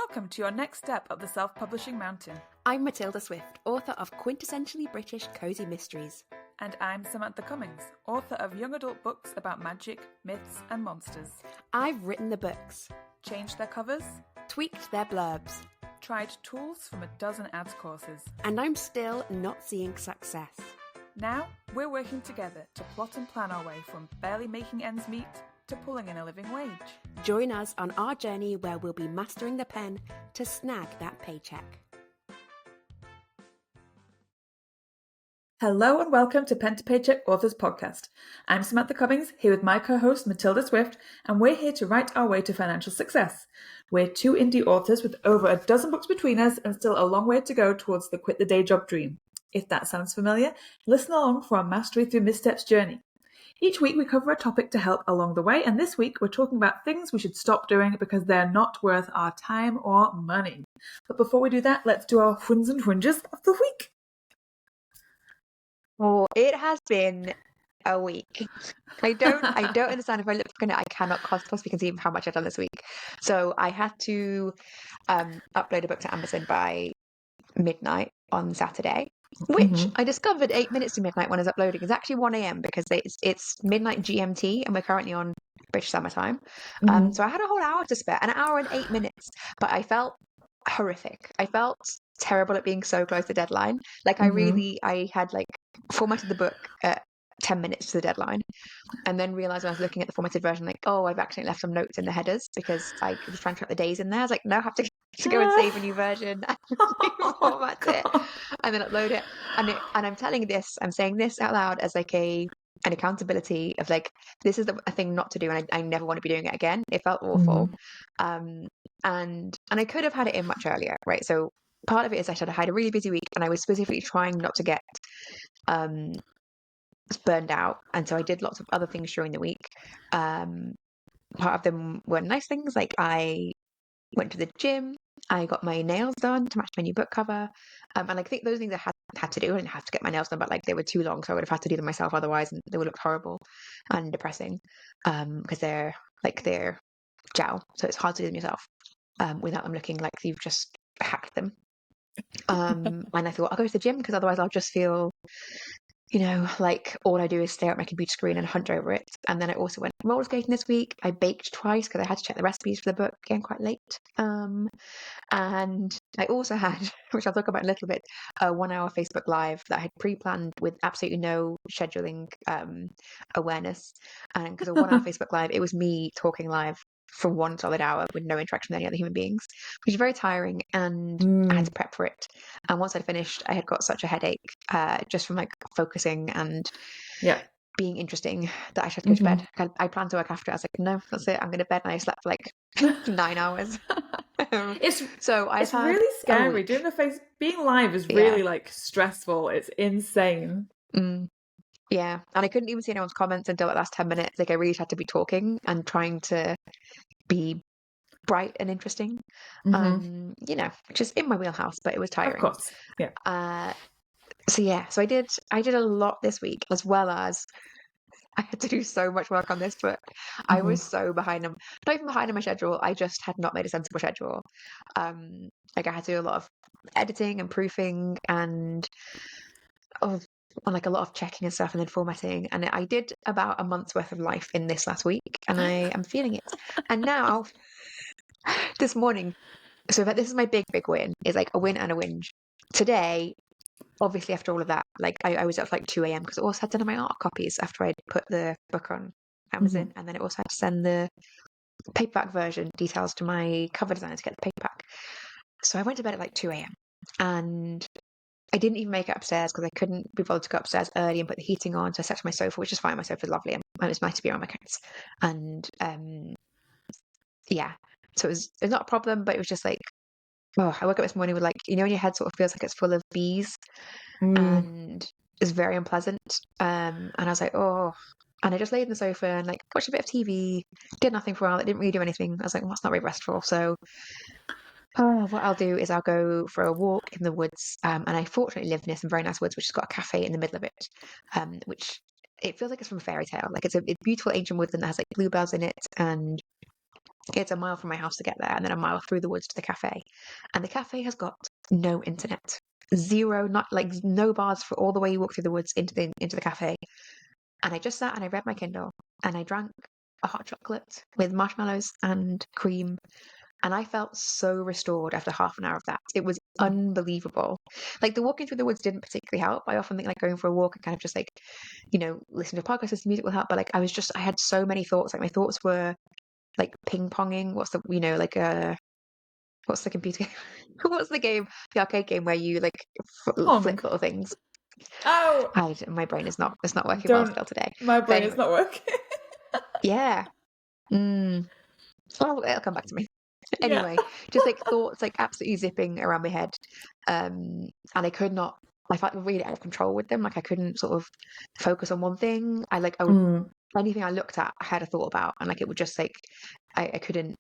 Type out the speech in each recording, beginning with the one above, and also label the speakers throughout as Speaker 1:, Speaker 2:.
Speaker 1: Welcome to your next step up the self-publishing mountain.
Speaker 2: I'm Matilda Swift, author of quintessentially British cozy mysteries.
Speaker 1: And I'm Samantha Cummings, author of young adult books about magic, myths and monsters.
Speaker 2: I've written the books,
Speaker 1: Changed their covers,
Speaker 2: tweaked their blurbs,
Speaker 1: tried tools from a dozen ads courses.
Speaker 2: and I'm still not seeing success.
Speaker 1: Now, we're working together to plot and plan our way from barely making ends meet to pulling in a living wage.
Speaker 2: Join us on our journey where we'll be mastering the pen to snag that paycheck.
Speaker 1: Hello and welcome to Pen to Paycheck Authors Podcast. I'm Samantha Cummings, here with my co-host Matilda Swift, and we're here to write our way to financial success. We're two indie authors with over a dozen books between us and still a long way to go towards the quit the day job dream. If that sounds familiar, listen along for our Mastery Through Missteps journey. Each week we cover a topic to help along the way, and this week we're talking about things we should stop doing because they're not worth our time or money. But before we do that, let's do our whins and whinges of the week.
Speaker 3: Oh, it has been a week. I don't understand. If I look at it, I cannot possibly conceive of how much I've done this week. So I had to upload a book to Amazon by midnight on Saturday, which I discovered 8 minutes to midnight when I was uploading is actually 1 a.m. because it's midnight GMT and we're currently on British summertime. So I had a whole hour to spare, an hour and 8 minutes, but I felt horrific. I felt terrible at being so close to the deadline. Like I had like formatted the book at 10 minutes to the deadline and then realized when I was looking at the formatted version, like, oh, I've actually left some notes in the headers because I was trying to track the days in there. I was like, no, I have to go and save a new version and format it and then upload it. And I'm saying this out loud as like an accountability of like, this is a thing not to do and I never want to be doing it again. It felt awful. And I could have had it in much earlier, right? So part of it is I had a really busy week and I was specifically trying not to get burned out, and so I did lots of other things during the week. Part of them were nice things, like I went to the gym, I got my nails done to match my new book cover, and I think those things I had to do. I didn't have to get my nails done, but like they were too long, so I would have had to do them myself otherwise, and they would look horrible and depressing because they're gel, so it's hard to do them yourself without them looking like you've just hacked them. And I thought I'll go to the gym because otherwise I'll just feel, like all I do is stare at my computer screen and hunt over it. And then I also went roller skating this week. I baked twice because I had to check the recipes for the book again quite late. And I also had, which I'll talk about in a little bit, a 1 hour Facebook Live that I had pre-planned with absolutely no scheduling awareness. And because a 1 hour Facebook Live, it was me talking live for 1 solid hour with no interaction with any other human beings, which is very tiring, and I had to prep for it. And once I'd finished, I had got such a headache just from like focusing and being interesting that I had to go to bed. I planned to work after it. I was like, no, that's it, I'm going to bed. And I slept for like 9 hours.
Speaker 1: It's
Speaker 3: had
Speaker 1: really scary. Doing being live is really like stressful. It's insane.
Speaker 3: Yeah, and I couldn't even see anyone's comments until the last 10 minutes. Like I really had to be talking and trying to be bright and interesting. Which is in my wheelhouse, but it was tiring.
Speaker 1: Of course. Yeah.
Speaker 3: So I did a lot this week, as well as I had to do so much work on this book. I was so behind not even behind on my schedule. I just had not made a sensible schedule. Like I had to do a lot of editing and proofing and like a lot of checking and stuff and then formatting, and I did about a month's worth of life in this last week and I am feeling it. And now this morning, so this is my big win, is like a win and a whinge. Today, obviously after all of that, like I was up like 2 a.m. because I also had to send my art copies after I'd put the book on Amazon, and then I also had to send the paperback version details to my cover designer to get the paperback. So I went to bed at like 2 a.m. and I didn't even make it upstairs because I couldn't be bothered to go upstairs early and put the heating on. So I sat to my sofa, which is fine. My sofa's lovely. And it's nice to be around my cats. And so it was not a problem, but it was just like, I woke up this morning with like, when your head sort of feels like it's full of bees and it's very unpleasant. And I was like, and I just laid in the sofa and like watched a bit of TV, did nothing for a while. I didn't really do anything. I was like, well, that's not very restful. So what I'll do is I'll go for a walk in the woods, and I fortunately live near some very nice woods, which has got a cafe in the middle of it, which it feels like it's from a fairy tale. Like it's a beautiful ancient woodland that has like bluebells in it, and It's a mile from my house to get there, and then a mile through the woods to the cafe. And the cafe has got no internet, zero, not like no bars for all the way you walk through the woods into the cafe. And I just sat and I read my Kindle and I drank a hot chocolate with marshmallows and cream. And I felt so restored after half an hour of that. It was unbelievable. Like the walking through the woods didn't particularly help. I often think like going for a walk and kind of just like, listen to a podcast, listen to music will help. But like I had so many thoughts. Like my thoughts were like ping ponging. What's the what's the computer game? What's the game? The arcade game where you like
Speaker 1: Pong.
Speaker 3: flip little things.
Speaker 1: Oh,
Speaker 3: My brain is not working well
Speaker 1: don't.
Speaker 3: still today.
Speaker 1: My
Speaker 3: But
Speaker 1: brain is
Speaker 3: anyway,
Speaker 1: not working.
Speaker 3: yeah. Mm. Oh, it'll come back to me.
Speaker 1: Yeah.
Speaker 3: Anyway, just like thoughts like absolutely zipping around my head. And I felt really out of control with them. Like I couldn't sort of focus on one thing. Anything I looked at, I had a thought about, and like it would just like I couldn't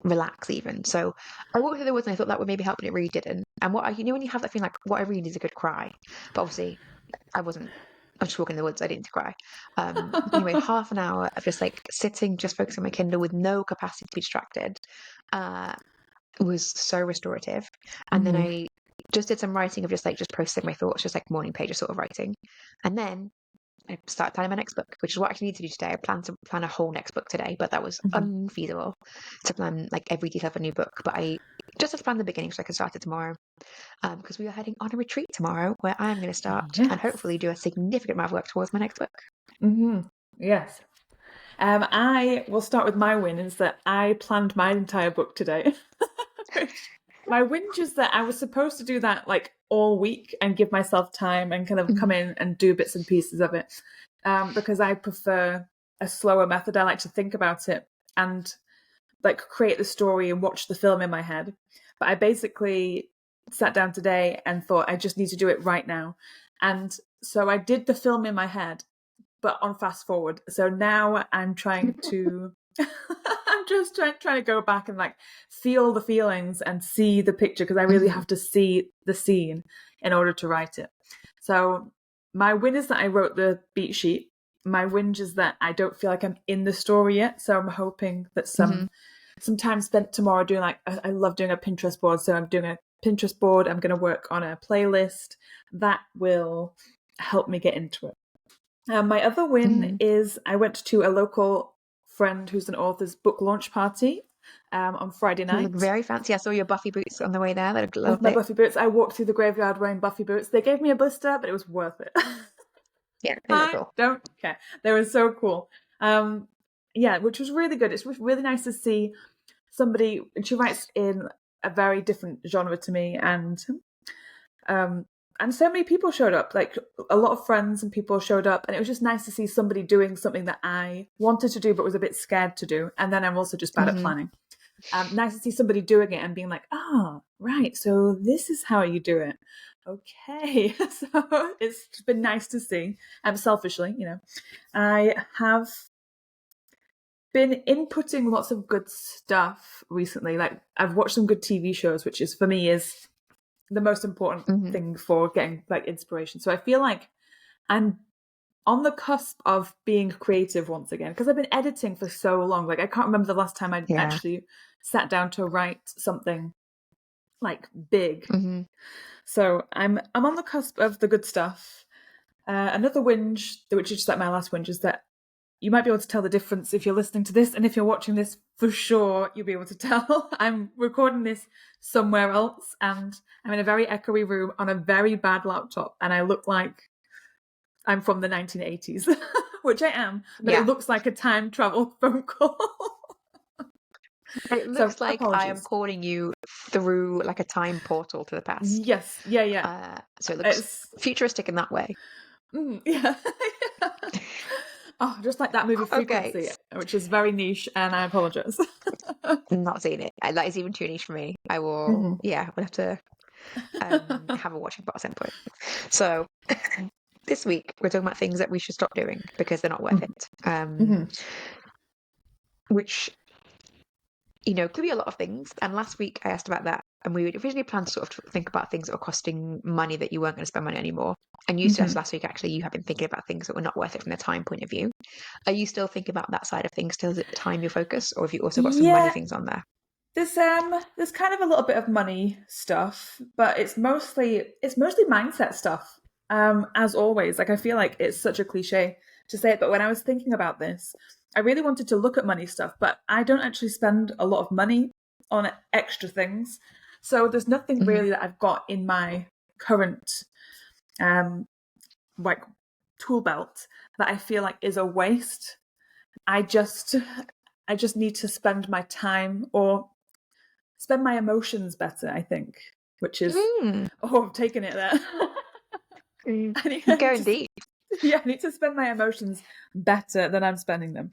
Speaker 3: relax even. So I walked through the woods and I thought that would maybe help, but it really didn't. And when you have that feeling like what I really need is a good cry, but obviously I wasn't. I was just walking in the woods. I didn't need to cry. Anyway, half an hour of just like sitting, just focusing on my Kindle with no capacity to be distracted, was so restorative. And then I just did some writing of just processing my thoughts, just like morning pages sort of writing. And then I started planning my next book, which is what I actually need to do today. I plan to plan a whole next book today, but that was unfeasible to plan like every detail of a new book. But I just had to plan the beginning so I can start it tomorrow. Because we are heading on a retreat tomorrow where I'm going to start and hopefully do a significant amount of work towards my next book.
Speaker 1: Yes. I will start with my win is that I planned my entire book today. My whinge is that I was supposed to do that like all week and give myself time and kind of come in and do bits and pieces of it. Because I prefer a slower method. I like to think about it and like create the story and watch the film in my head. But I basically sat down today and thought I just need to do it right now. And so I did the film in my head, but on fast forward. So now I'm trying to I'm just trying to go back and like feel the feelings and see the picture because I really have to see the scene in order to write it. So my win is that I wrote the beat sheet. My whinge is that I don't feel like I'm in the story yet. So I'm hoping that some time spent tomorrow doing I love doing a Pinterest board. So I'm doing a Pinterest board. I'm going to work on a playlist that will help me get into it. My other win is I went to a local friend who's an author's book launch party on Friday night.
Speaker 3: You look very fancy. I saw your Buffy boots on the way there. They look lovely.
Speaker 1: My Buffy boots. I walked through the graveyard wearing Buffy boots. They gave me a blister, but it was worth it.
Speaker 3: Yeah, they look cool.
Speaker 1: Don't care. They were so cool. Which was really good. It's really nice to see somebody. She writes in a very different genre to me, and so many people showed up. Like a lot of friends and people showed up, and it was just nice to see somebody doing something that I wanted to do but was a bit scared to do. And then I'm also just bad at planning. Nice to see somebody doing it and being like, oh, right, so this is how you do it. Okay. So it's been nice to see. Selfishly, I have been inputting lots of good stuff recently. Like I've watched some good TV shows, which is for me is the most important thing for getting like inspiration. So I feel like I'm on the cusp of being creative once again because I've been editing for so long. Like I can't remember the last time I actually sat down to write something like big. So I'm on the cusp of the good stuff. Another whinge, which is just like my last whinge, is that you might be able to tell the difference if you're listening to this, and if you're watching this, for sure you'll be able to tell. I'm recording this somewhere else, and I'm in a very echoey room on a very bad laptop, and I look like I'm from the 1980s, which I am, but it looks like a time travel phone call.
Speaker 3: It looks like
Speaker 1: apologies.
Speaker 3: I am calling you through like a time portal to the past.
Speaker 1: Yes, yeah.
Speaker 3: So it looks futuristic in that way.
Speaker 1: Yeah. Oh, just like that movie Frequency, which is very niche, and I apologize.
Speaker 3: I'm not seeing it. That is even too niche for me. I will, we'll have to have a watching part at some point. So this week we're talking about things that we should stop doing because they're not worth it. Which could be a lot of things. And last week I asked about that, and we originally planned to sort of think about things that were costing money that you weren't going to spend money anymore. And you suggested last week, actually, you have been thinking about things that were not worth it from the time point of view. Are you still thinking about that side of things? Still, is it time your focus, or have you also got some money
Speaker 1: Yeah,
Speaker 3: things on there?
Speaker 1: there's kind of a little bit of money stuff, but it's mostly mindset stuff. As always, like I feel like it's such a cliche to say it, but when I was thinking about this, I really wanted to look at money stuff, but I don't actually spend a lot of money on extra things. So there's nothing
Speaker 3: Mhm.
Speaker 1: really that I've got in my current um like tool belt that I feel like is a waste. I just I just need to spend my time or spend my emotions better, I think, which is
Speaker 3: Mm.
Speaker 1: I've taken it there.
Speaker 3: Mm.
Speaker 1: I need
Speaker 3: Going
Speaker 1: to
Speaker 3: deep.
Speaker 1: yeah, I need to spend my emotions better than I'm spending them.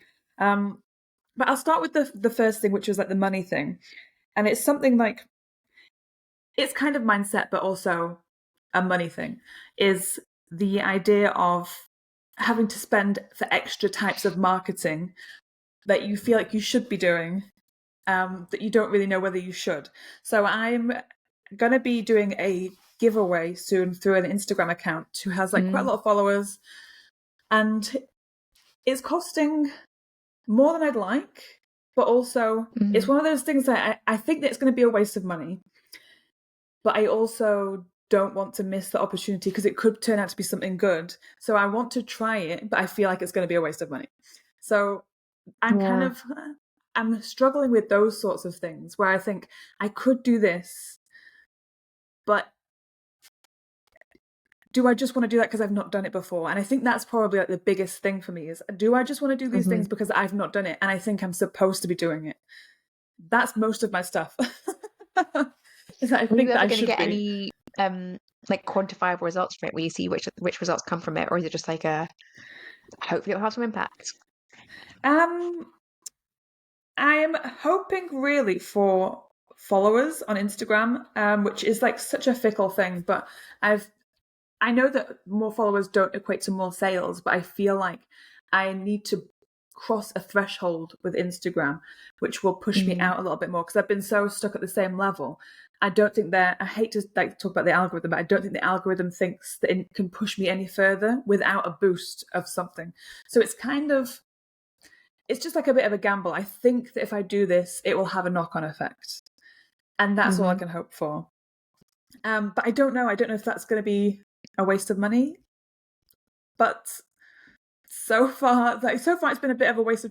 Speaker 1: But I'll start with the first thing, which was like the money thing. And it's something like it's kind of mindset, but also a money thing, is the idea of having to spend for extra types of marketing that you feel like you should be doing, that you don't really know whether you should. So I'm going to be doing a giveaway soon through an Instagram account who has like quite a
Speaker 3: Mm.
Speaker 1: lot of followers, and it's costing more than I'd like, but also it's
Speaker 3: Mm.
Speaker 1: one of those things that I think that it's going to be a waste of money, but I also don't want to miss the opportunity because it could turn out to be something good. So I want to try it, but I feel like it's going to be a waste of money. So I'm kind
Speaker 3: Yeah.
Speaker 1: of I'm struggling with those sorts of things where I think I could do this, but do I just want to do that because I've not done it before? And I think that's probably like the biggest thing for me is, do I just want to do these
Speaker 3: Mhm.
Speaker 1: things because I've not done it and I think I'm supposed to be doing it? That's most of my stuff. Is that I
Speaker 3: Are you
Speaker 1: think that
Speaker 3: ever
Speaker 1: I
Speaker 3: going to
Speaker 1: should
Speaker 3: get
Speaker 1: be.
Speaker 3: any like quantifiable results from it, where you see which results come from it, or is it just like a hopefully it'll have some impact?
Speaker 1: Um, I'm hoping really for followers on Instagram, which is like such a fickle thing, but I know that more followers don't equate to more sales, but I feel like I need to cross a threshold with Instagram, which will push me
Speaker 3: Mm.
Speaker 1: out a little bit more because I've been so stuck at the same level. I don't think I hate to like talk about the algorithm, but I don't think the algorithm thinks that it can push me any further without a boost of something. So it's just like a bit of a gamble. I think that if I do this, it will have a knock-on effect. And that's all I
Speaker 3: Mhm.
Speaker 1: can hope for. But I don't know. I don't know if that's going to be a waste of money. But so far it's been a bit of a waste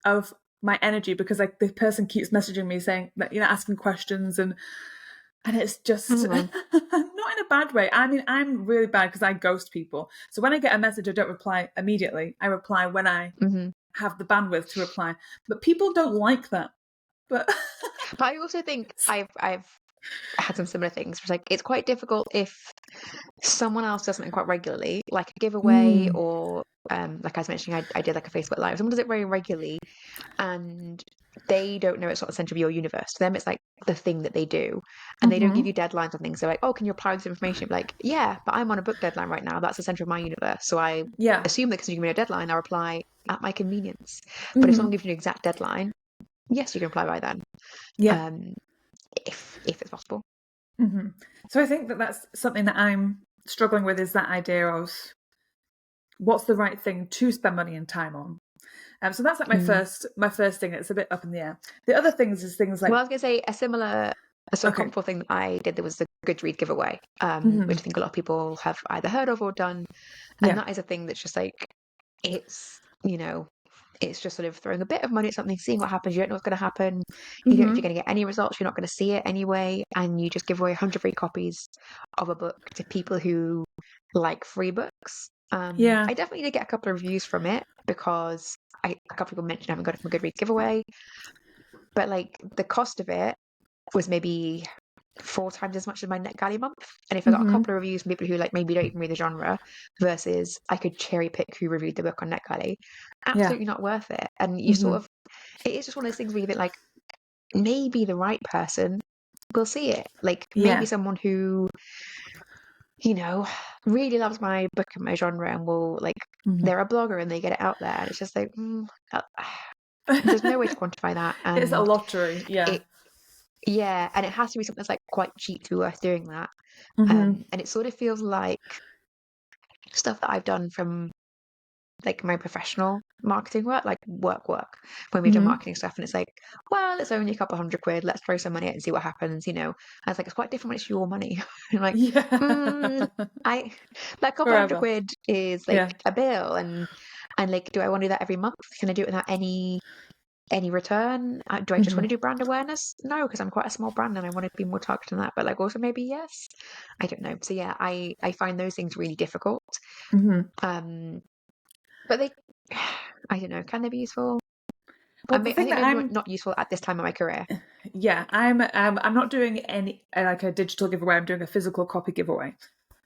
Speaker 1: of my energy because like the person keeps messaging me saying that asking questions and it's just
Speaker 3: Oh, well.
Speaker 1: not in a bad way. I mean, I'm really bad because I ghost people. So when I get a message, I don't reply immediately. I reply when I
Speaker 3: Mhm.
Speaker 1: have the bandwidth to reply. But people don't like that. But
Speaker 3: But I also think I've had some similar things. It's like it's quite difficult if someone else does something quite regularly, like a giveaway,
Speaker 1: mm,
Speaker 3: or like I was mentioning, I did like a Facebook Live. Someone does it very regularly, and they don't know it's not the center of your universe. To them, it's like the thing that they do, and they don't give
Speaker 1: hmm
Speaker 3: you deadlines on things. They're like, "Oh, can you apply this information?" Like, yeah, but I'm on a book deadline right now. That's the center of my universe. So I
Speaker 1: yeah,
Speaker 3: assume that because you give me a deadline, I'll reply at my convenience. But if
Speaker 1: hmm
Speaker 3: someone gives you an exact deadline, yes, you can apply by then,
Speaker 1: yeah.
Speaker 3: um, if it's possible.
Speaker 1: hmm So I think that that's something that I'm struggling with is that idea of what's the right thing to spend money and time on. So that's like
Speaker 3: Mm.
Speaker 1: my first thing. It's a bit up in the air. The other things is things
Speaker 3: Well, I
Speaker 1: like
Speaker 3: was going to say a sort of
Speaker 1: okay,
Speaker 3: comfortable thing that I did. There was the Goodread giveaway,
Speaker 1: hmm
Speaker 3: which I think a lot of people have either heard of or done, and
Speaker 1: yeah,
Speaker 3: that is a thing that's just like it's it's just sort of throwing a bit of money at something, seeing what happens. You don't know what's going to happen. You don't know if you're
Speaker 1: hmm
Speaker 3: going to get any results. You're not going to see it anyway, and you just give away 100 free copies of a book to people who like free books.
Speaker 1: yeah,
Speaker 3: I definitely did get a couple of reviews from it because a couple of people mentioned having got it from a Goodreads giveaway, but like the cost of it was maybe 4 times as much as my NetGalley month. And if I got a
Speaker 1: hmm
Speaker 3: couple of reviews from people who like maybe don't even read the genre, versus I could cherry pick who reviewed the book on NetGalley,
Speaker 1: yeah,
Speaker 3: absolutely not worth it. And you sort
Speaker 1: hmm
Speaker 3: of, it is just one of those things where you think like maybe the right person will see it. Like maybe
Speaker 1: yeah,
Speaker 3: someone who you know really loves my book and my genre and will like
Speaker 1: hmm
Speaker 3: they're a blogger and they get it out there, and it's just like There's no way to quantify that.
Speaker 1: It's a
Speaker 3: And
Speaker 1: lottery, yeah.
Speaker 3: and it has to be something that's like quite cheap to be worth doing that.
Speaker 1: Mm-hmm.
Speaker 3: And it sort of feels like stuff that I've done from like my professional marketing work, like work, when we've done
Speaker 1: Mm-hmm.
Speaker 3: marketing stuff, and it's like, well, it's only a couple £100, let's throw some money at it and see what happens, And it's like, it's quite different when it's your money. You're like,
Speaker 1: Yeah.
Speaker 3: I like a couple
Speaker 1: Forever.
Speaker 3: £100 is like
Speaker 1: Yeah.
Speaker 3: a bill, and like, do I want to do that every month? Can I do it without any return? Do I just want to do brand awareness? No, because I'm quite a small brand and I want to be more targeted on that. But like, also maybe yes, I don't know. So yeah, I find those things really difficult.
Speaker 1: Mm-hmm.
Speaker 3: But they, I don't know, can they be useful?
Speaker 1: Well,
Speaker 3: I
Speaker 1: the thing
Speaker 3: think
Speaker 1: that
Speaker 3: maybe not useful at this time of my career.
Speaker 1: I'm not doing any like a digital giveaway. I'm doing a physical copy giveaway.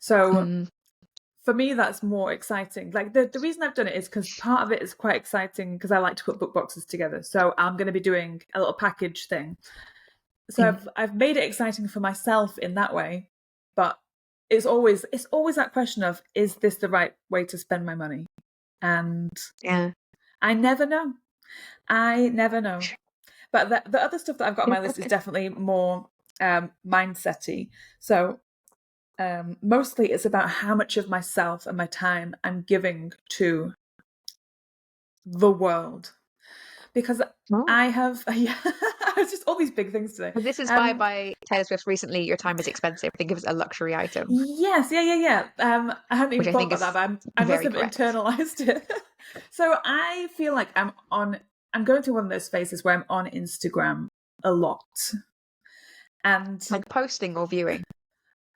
Speaker 1: So
Speaker 3: Mm,
Speaker 1: for me, that's more exciting. Like the reason I've done it is because part of it is quite exciting because I like to put book boxes together. So I'm going to be doing a little package thing. So
Speaker 3: mm,
Speaker 1: I've made it exciting for myself in that way, but it's always that question of, is this the right way to spend my money? And
Speaker 3: yeah.
Speaker 1: I never know. I never know. But the other stuff that I've got on my list is definitely more mindset-y. So mostly it's about how much of myself and my time I'm giving to the world. Because
Speaker 3: Oh.
Speaker 1: I have, yeah, it's just all these big things today.
Speaker 3: This is by Taylor Swift recently. Your time is expensive. Think of it as a luxury item,
Speaker 1: Yes, yeah. I hadn't
Speaker 3: which
Speaker 1: even
Speaker 3: I
Speaker 1: thought
Speaker 3: think
Speaker 1: about that,
Speaker 3: is
Speaker 1: but I must
Speaker 3: very
Speaker 1: have
Speaker 3: correct.
Speaker 1: internalized it. So I feel like I'm going through one of those phases where I'm on Instagram a lot. And
Speaker 3: Like posting or viewing.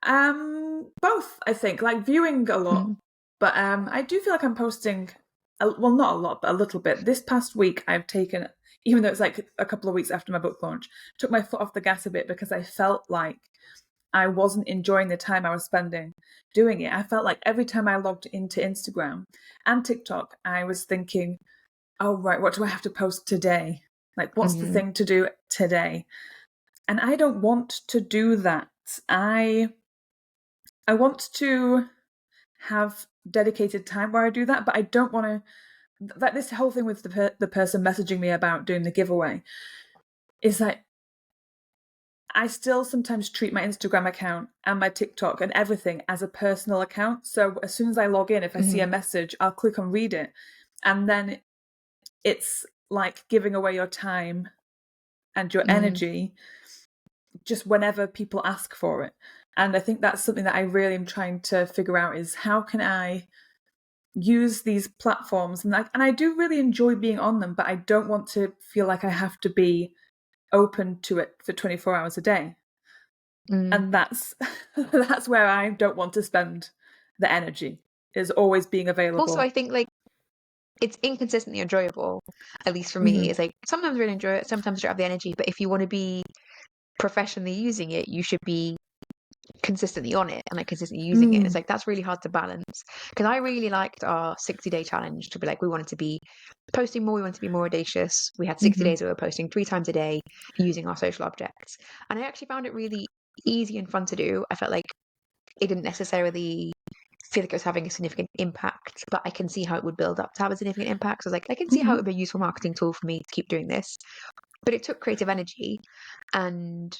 Speaker 1: both, I think, like viewing a lot,
Speaker 3: Mm,
Speaker 1: but I do feel like I'm posting, well, not a lot, but a little bit. This past week, I've taken, even though it's like a couple of weeks after my book launch, took my foot off the gas a bit because I felt like I wasn't enjoying the time I was spending doing it. I felt like every time I logged into Instagram and TikTok, I was thinking, oh, right, what do I have to post today? Like, what's the
Speaker 3: mm,
Speaker 1: thing to do today? And I don't want to do that. I want to have dedicated time where I do that, but I don't want to. Like this whole thing with the person messaging me about doing the giveaway is that I still sometimes treat my Instagram account and my TikTok and everything as a personal account. So as soon as I log in, if I see a
Speaker 3: mm,
Speaker 1: message, I'll click on read it, and then it's like giving away your time and your
Speaker 3: mm.
Speaker 1: energy just whenever people ask for it. And I think that's something that I really am trying to figure out is how can I use these platforms, and I do really enjoy being on them, but I don't want to feel like I have to be open to it for 24 hours a day.
Speaker 3: Mm.
Speaker 1: And that's that's where I don't want to spend the energy, is always being
Speaker 3: Also,
Speaker 1: available.
Speaker 3: I think like it's inconsistently enjoyable, at least for me.
Speaker 1: Mm-hmm.
Speaker 3: It's like sometimes I really enjoy it, sometimes I don't have the energy. But if you want to be professionally using it, you should be consistently on it and like consistently using it. It's
Speaker 1: Mm.
Speaker 3: like that's really hard to balance because I really liked our 60-day challenge to be like we wanted to be posting more, we wanted to be more audacious. We had 60
Speaker 1: Mm-hmm.
Speaker 3: days where we were posting 3 times a day using our social objects, and I actually found it really easy and fun to do. I felt like it didn't necessarily feel like it was having a significant impact, but I can see how it would build up to have a significant impact. So I was like, I can see how
Speaker 1: Mm-hmm.
Speaker 3: it would be a useful marketing tool for me to keep doing this. But it took creative energy, and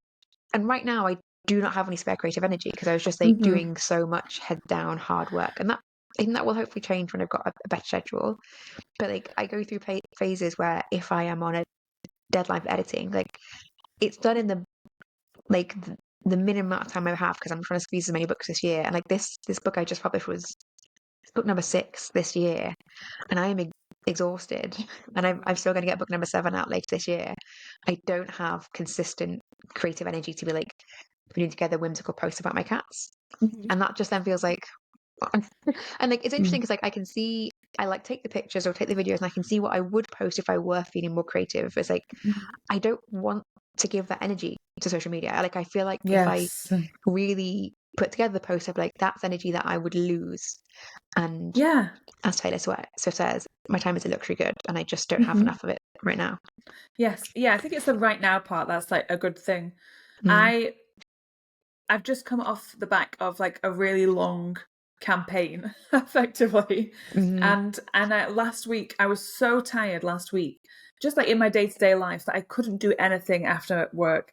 Speaker 3: right now I do not have any spare creative energy because I was just like
Speaker 1: Mm-hmm.
Speaker 3: doing so much head down hard work, and that I think that will hopefully change when I've got a better schedule. But like I go through phases where if I am on a deadline for editing, like it's done in like the minimum amount of time I have because I'm trying to squeeze as many books this year. And like this book I just published was book number 6 this year, and I am exhausted. And I'm still going to get book number 7 out later this year. I don't have consistent creative energy to be like putting together whimsical posts about my cats,
Speaker 1: Mm-hmm.
Speaker 3: and that just then feels like and like it's interesting because like I can see I like take the pictures or take the videos and I can see what I would post if I were feeling more creative. It's like I don't want to give that energy to social media. Like I feel like if I
Speaker 1: Yes.
Speaker 3: really put together the post, I'd be like that's energy that I would lose. And
Speaker 1: Yeah.
Speaker 3: as Taylor Swift says, my time is a luxury good, and I just don't have
Speaker 1: Mm-hmm.
Speaker 3: enough of it right now.
Speaker 1: Yes. Yeah, I think it's the right now part that's like a good thing.
Speaker 3: Mm,
Speaker 1: I I've just come off the back of like a really long campaign, effectively,
Speaker 3: mm,
Speaker 1: and last week I was so tired last week just like in my day-to-day life, that I couldn't do anything after work.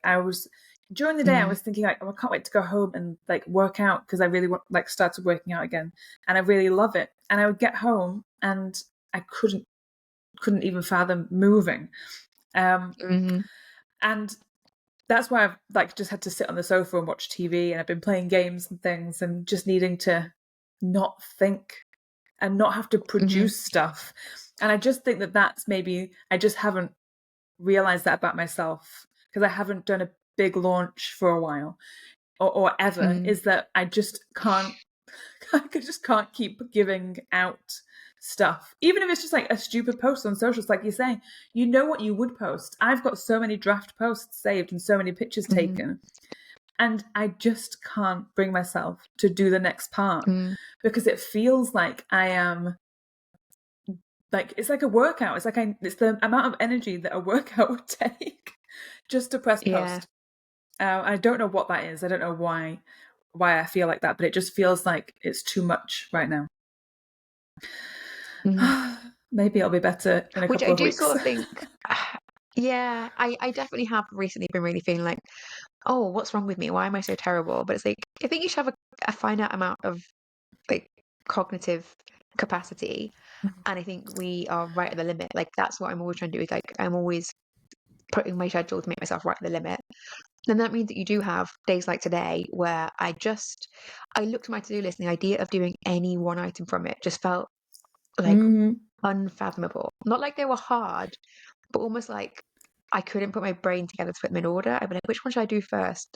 Speaker 1: During the day, I was thinking like, oh, I can't wait to go home and like work out, because I really started working out again, and I really love it. And I would get home and I couldn't even fathom moving. And that's why I've like just had to sit on the sofa and watch TV, and I've been playing games and things, and just needing to not think and not have to produce stuff. And I just think that that's maybe, I just haven't realized that about myself, because I haven't done a big launch for a while or ever, is that I just can't, I just can't keep giving out stuff, even if it's just like a stupid post on socials. Like you're saying, you know what you would post. I've got so many draft posts saved and so many pictures taken, and I just can't bring myself to do the next part, because it feels like I am like, it's like a workout. It's like it's the amount of energy that a workout would take just to press post. I don't know what that is. I don't know why I feel like that, but it just feels like it's too much right now. Maybe it'll be better in a couple of weeks.
Speaker 3: Sort of think, yeah, I definitely have recently been really feeling like, oh, what's wrong with me? Why am I so terrible? But it's like, I think you should have a finite amount of like cognitive capacity, and I think we are right at the limit. Like that's what I'm always trying to do, is like I'm always putting my schedule to make myself right at the limit. And that means that you do have days like today where I looked at my to-do list, and the idea of doing any one item from it just felt like unfathomable. Not like they were hard, but almost like I couldn't put my brain together to put them in order. I'd be like, which one should I do first?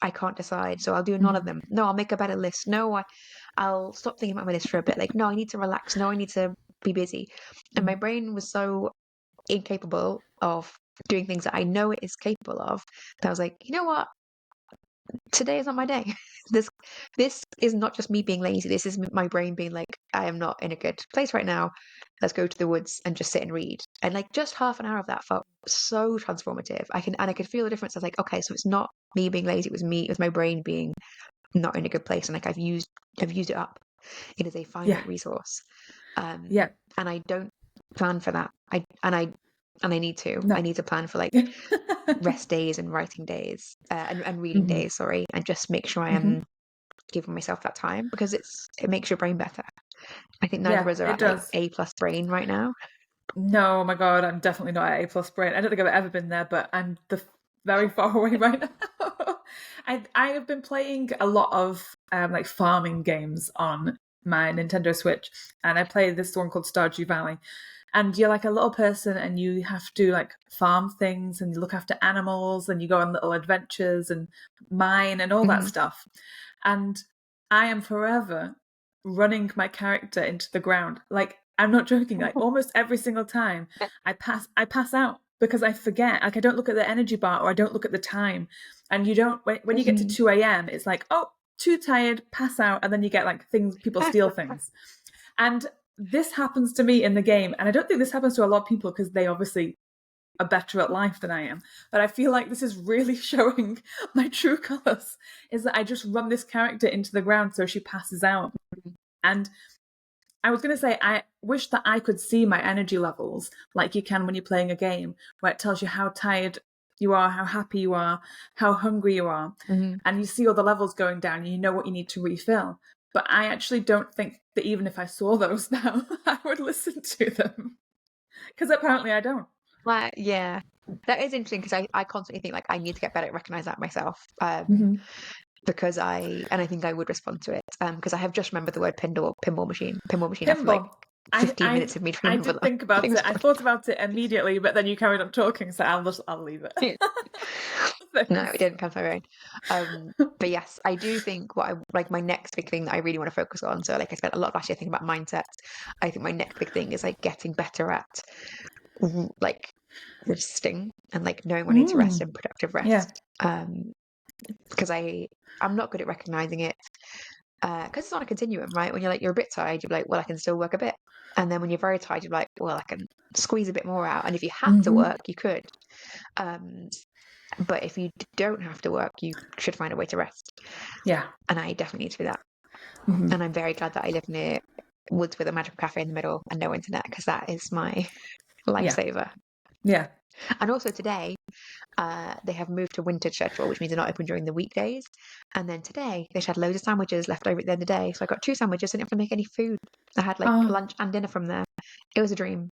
Speaker 3: I can't decide, so I'll do none of them. No, I'll make a better list. No, I'll stop thinking about my list for a bit. Like, no, I need to relax. No, I need to be busy. And my brain was so incapable of doing things that I know it is capable of, that I was like, you know what? Today is not my day. This is not just me being lazy. This is my brain being like, I am not in a good place right now. Let's go to the woods and just sit and read. And like just half an hour of that felt so transformative. I could feel the difference. I was like, okay, so it's not me being lazy. It was my brain being not in a good place, and like I've used it up. It is a finite resource. And I don't plan for that. I need to. No. I need to plan for like rest days and writing days and reading days, sorry, and just make sure I am giving myself that time, because it makes your brain better. I think neither of us are at like A+ brain right now.
Speaker 1: No, oh my God, I'm definitely not at A+ brain. I don't think I've ever been there, but I'm very far away right now. I have been playing a lot of like farming games on my Nintendo Switch, and I play this one called Stardew Valley. And you're like a little person, and you have to like farm things, and you look after animals, and you go on little adventures and mine and all that stuff. And I am forever running my character into the ground. Like, I'm not joking. Like almost every single time I pass out, because I forget. Like I don't look at the energy bar, or I don't look at the time. And you don't, when you get to 2 a.m, it's like, oh, too tired, pass out. And then you get like people steal things. And this happens to me in the game, and I don't think this happens to a lot of people, because they obviously are better at life than I am. But I feel like this is really showing my true colors, is that I just run this character into the ground so she passes out. And I was going to say, I wish that I could see my energy levels like you can when you're playing a game, where it tells you how tired you are, how happy you are, how hungry you are. And you see all the levels going down, and you know what you need to refill. But I actually don't think that even if I saw those now, I would listen to them. Because apparently I don't.
Speaker 3: Well, yeah. That is interesting, because I constantly think like I need to get better at recognize that myself. Because I think I would respond to it. Because I have just remembered the word pinball machine after like 15 minutes of me trying to remember that.
Speaker 1: I did think about it. I thought about it immediately, but then you carried on talking, so I'll leave it.
Speaker 3: No, it didn't come to my brain. But yes, I do think my next big thing that I really want to focus on. So like I spent a lot of last year thinking about mindset. I think my next big thing is like getting better at like resting, and like knowing when I need to rest and productive rest. Because I'm not good at recognizing it. Because it's not a continuum, right? When you're a bit tired, you're like, well, I can still work a bit. And then when you're very tired, you're like, well, I can squeeze a bit more out. And if you had to work, you could. But if you don't have to work, you should find a way to rest.
Speaker 1: Yeah.
Speaker 3: And I definitely need to do that. And I'm very glad that I live near woods with a magical cafe in the middle and no internet, because that is my lifesaver.
Speaker 1: Yeah.
Speaker 3: And also today, they have moved to winter schedule, which means they're not open during the weekdays. And then today, they just had loads of sandwiches left over at the end of the day. So I got 2 sandwiches, didn't have to make any food. I had like
Speaker 1: Oh,
Speaker 3: lunch and dinner from there. It was a dream.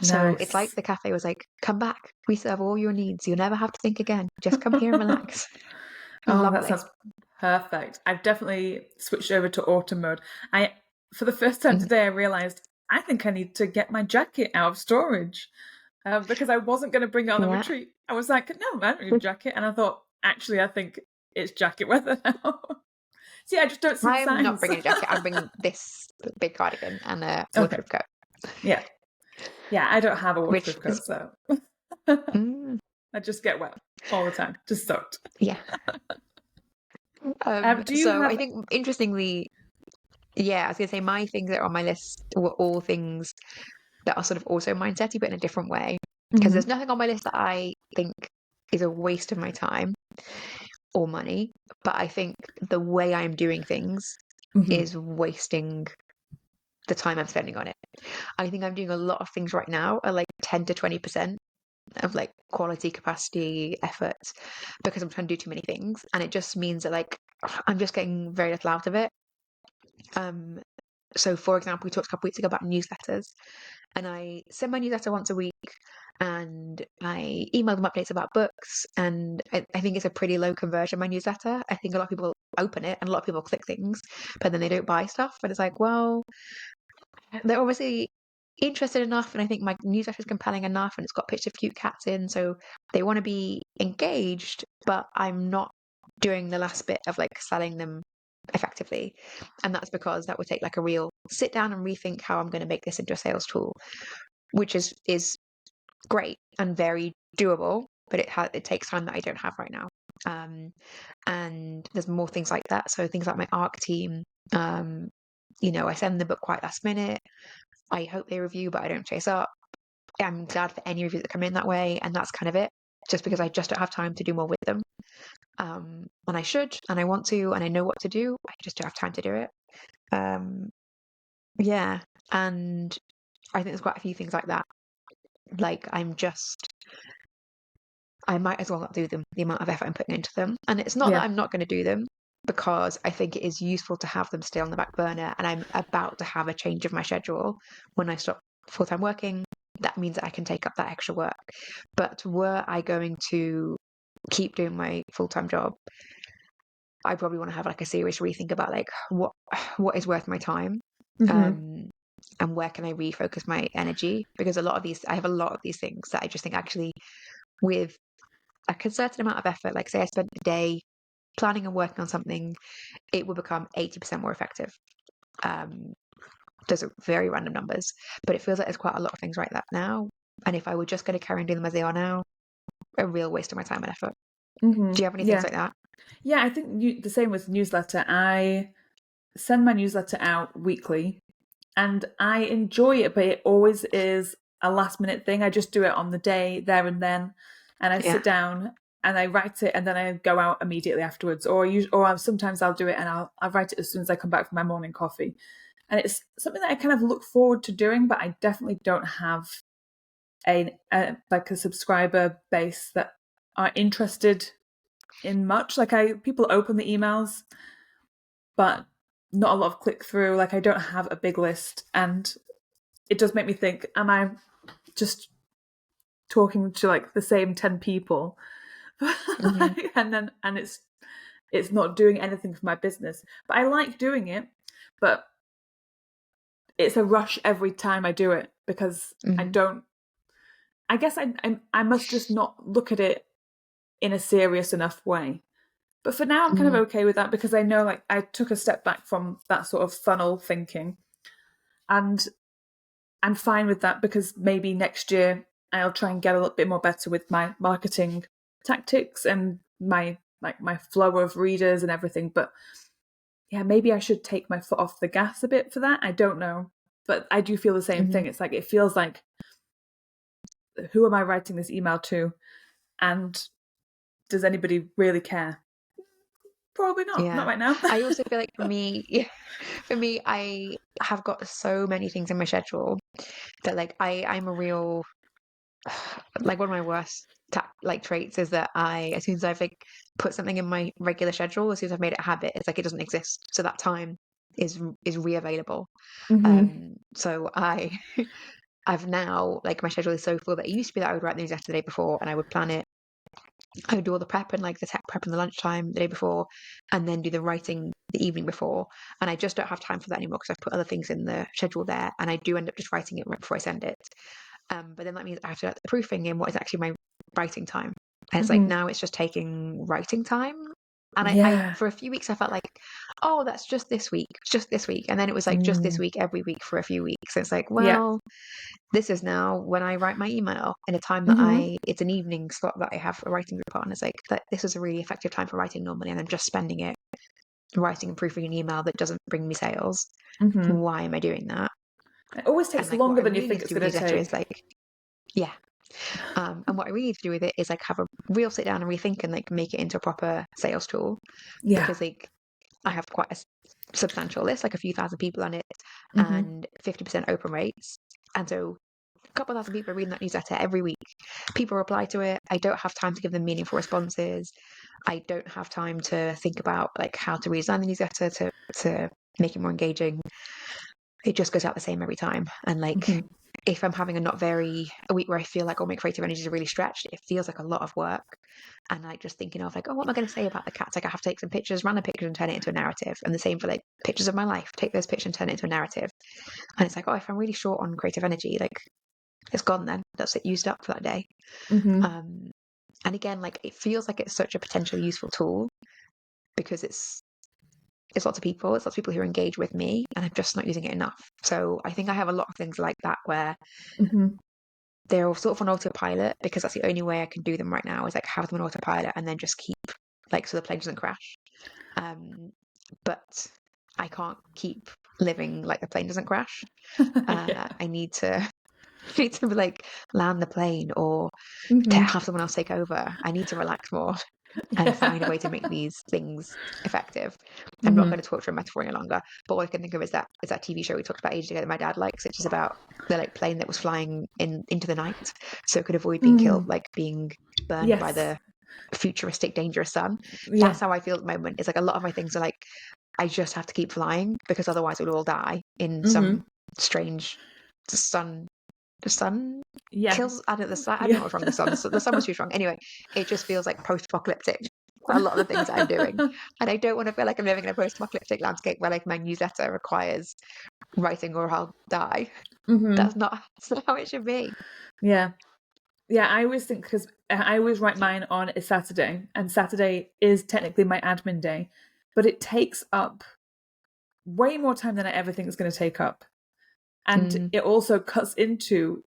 Speaker 3: So it's like
Speaker 1: nice.
Speaker 3: the cafe was like, come back. We serve all your needs. You'll never have to think again. Just come here and relax.
Speaker 1: Oh, that
Speaker 3: Lovely.
Speaker 1: sounds perfect. I've definitely switched over to autumn mode. For the first time
Speaker 3: Mhm.
Speaker 1: today, I realized I think I need to get my jacket out of storage because I wasn't going to bring it on the
Speaker 3: Yeah.
Speaker 1: retreat. I was like, no, I don't need a jacket. And I thought, actually, I think it's jacket weather now. See, I just don't see the
Speaker 3: I'm not
Speaker 1: signs.
Speaker 3: bringing a jacket. I'm bringing this big cardigan and a
Speaker 1: Okay.
Speaker 3: waterproof coat,
Speaker 1: Yeah. Yeah, I don't have a
Speaker 3: which
Speaker 1: waterproof
Speaker 3: is,
Speaker 1: coat, so
Speaker 3: mm,
Speaker 1: I just get wet all the time, just soaked.
Speaker 3: yeah.
Speaker 1: Do you
Speaker 3: So I
Speaker 1: have?
Speaker 3: think interestingly, yeah, I was gonna say my things that are on my list were all things that are sort of also mindsetty, but in a different way. Because
Speaker 1: Mhm,
Speaker 3: there's nothing on my list that I think is a waste of my time or money, but I think the way I'm doing things
Speaker 1: mhm,
Speaker 3: is wasting the time I'm spending on it. I think I'm doing a lot of things right now are like 10 to 20% of like quality, capacity, effort because I'm trying to do too many things. And it just means that like I'm just getting very little out of it. Um, so for example, we talked a couple weeks ago about newsletters, and I send my newsletter once a week and I email them updates about books. And I think it's a pretty low conversion, my newsletter. I think a lot of people open it and a lot of people click things, but then they don't buy stuff. But it's like, well, they're obviously interested enough, and I think my newsletter is compelling enough, and it's got pictures of cute cats in, so they want to be engaged, but I'm not doing the last bit of like selling them effectively. And that's because that would take like a real sit down and rethink how I'm going to make this into a sales tool, which is great and very doable, but it takes time that I don't have right now. Um, and there's more things like that. So things like my ARC team, um, I send the book quite last minute. I hope they review, but I don't chase up. I'm glad for any reviews that come in that way, and that's kind of it. Just because I just don't have time to do more with them. And I should, and I want to, and I know what to do. I just don't have time to do it. Um, yeah, and I think there's quite a few things like that. Like I might as well not do them. The amount of effort I'm putting into them, and it's not that
Speaker 1: yeah.
Speaker 3: I'm not going to do them because I think it is useful to have them still on the back burner. And I'm about to have a change of my schedule when I stop full time working. That means that I can take up that extra work. But were I going to keep doing my full time job, I probably want to have like a serious rethink about like what is worth my time,
Speaker 1: Mhm.
Speaker 3: um, and where can I refocus my energy? Because I have a lot of these things that I just think actually with a certain amount of effort, like say I spent a day planning and working on something, it will become 80% more effective. Um, those are very random numbers, but it feels like there's quite a lot of things like that now. And if I were just going to carry on doing them as they are now, a real waste of my time and effort. Do
Speaker 1: Mhm.
Speaker 3: you have any things
Speaker 1: Yeah.
Speaker 3: like that?
Speaker 1: Yeah, I think the same with newsletter. I send my newsletter out weekly and I enjoy it, but it always is a last minute thing. I just do it on the day there and then, and I
Speaker 3: Yeah.
Speaker 1: sit down and I write it, and then I go out immediately afterwards. Or sometimes I'll do it and I'll write it as soon as I come back from my morning coffee. And it's something that I kind of look forward to doing, but I definitely don't have a subscriber base that are interested in much. Like people open the emails, but not a lot of click through. Like I don't have a big list, and it does make me think: am I just talking to like the same 10 people?
Speaker 3: Hmm.
Speaker 1: And it's not doing anything for my business. But I like doing it, but it's a rush every time I do it because I
Speaker 3: Hmm.
Speaker 1: don't. I guess I must just not look at it in a serious enough way. But for now, I'm kind of
Speaker 3: Hmm.
Speaker 1: okay with that because I know like I took a step back from that sort of funnel thinking, and I'm fine with that because maybe next year I'll try and get a little bit more better with my marketing tactics and my flow of readers and everything. But yeah, maybe I should take my foot off the gas a bit for that. I don't know. But I do feel the same
Speaker 3: Hmm.
Speaker 1: thing. It's like it feels like who am I writing this email to? And does anybody really care? Probably not. Not
Speaker 3: Yeah.
Speaker 1: right now.
Speaker 3: I also feel like for me, yeah, for me, I have got so many things in my schedule that like I'm a real like one of my worst traits is that as soon as I've like put something in my regular schedule, as soon as I've made it a habit, it's like it doesn't exist. So that time is re-available. So I've now, like, my schedule is so full that it used to be that I would write the newsletter the day before and I would plan it. I would do all the prep and like the tech prep in the lunchtime the day before, and then do the writing the evening before. And I just don't have time for that anymore because I've put other things in the schedule there, and I do end up just writing it right before I send it. But then that means I have to let the proofing in what is actually my writing time. And it's like now it's just taking writing time. And I
Speaker 1: Yeah.
Speaker 3: for a few weeks I felt like, oh, that's just this week, just this week. And then it was like just this week every week for a few weeks. And it's like,
Speaker 1: Yeah.
Speaker 3: well, this is now when I write my email in a time that it's an evening slot that I have a writing group on. It's like that this is a really effective time for writing normally, and I'm just spending it writing and proofing an email that doesn't bring me sales. Why am I doing that?
Speaker 1: It always
Speaker 3: And
Speaker 1: takes
Speaker 3: like what
Speaker 1: longer
Speaker 3: I
Speaker 1: than you
Speaker 3: really need
Speaker 1: think
Speaker 3: to
Speaker 1: it's
Speaker 3: do with
Speaker 1: going to
Speaker 3: newsletter is
Speaker 1: take.
Speaker 3: like, yeah. And what I really need to do with it is like have a real sit down and rethink and like make it into a proper sales tool.
Speaker 1: Yeah.
Speaker 3: Because like I have quite a substantial list, like a few thousand people on it,
Speaker 1: Mm-hmm.
Speaker 3: and 50% open rates. And so a couple thousand people are reading that newsletter every week. People reply to it. I don't have time to give them meaningful responses. I don't have time to think about like how to redesign the newsletter to make it more engaging. It just goes out the same every time. And like if I'm having a week where I feel like all my creative energies are really stretched, it feels like a lot of work. And like just thinking of like, oh, what am I going to say about the cats? Like I have to take some pictures, random pictures, and turn it into a narrative. And the same for like pictures of my life. Take those pictures and turn it into a narrative. And it's like, oh, if I'm really short on creative energy, like it's gone then. That's it used up for that day. And again, like it feels like it's such a potentially useful tool because it's lots of people. It's lots of people who engage with me, and I'm just not using it enough. So I think I have a lot of things like that where they're sort of on autopilot because that's the only way I can do them right now is like have them on autopilot and then just keep like so the plane doesn't crash. But I can't keep living like the plane doesn't crash. I need to like land the plane or to have someone else take over. I need to relax more and find a way to make these things effective. I'm not going to torture a metaphor any longer, but all I can think of is that TV show we talked about ages ago that my dad likes, which is about the like plane that was flying into the night so it could avoid being killed, like being burned by
Speaker 1: Yes.
Speaker 3: the futuristic dangerous sun.
Speaker 1: Yeah.
Speaker 3: That's how I feel at the moment. It's like a lot of my things are like I just have to keep flying because otherwise we'll all die in some strange the sun
Speaker 1: Yeah.
Speaker 3: kills. I don't know. I don't
Speaker 1: Yeah.
Speaker 3: know what's wrong with the sun. The sun was too strong. Anyway, it just feels like post-apocalyptic. A lot of the things I'm doing, and I don't want to feel like I'm living in a post-apocalyptic landscape where like my newsletter requires writing or I'll die. That's not how it should be.
Speaker 1: Yeah. Yeah, I always think because I always write mine on a Saturday, and Saturday is technically my admin day, but it takes up way more time than I ever think it's going to take up. And it also cuts into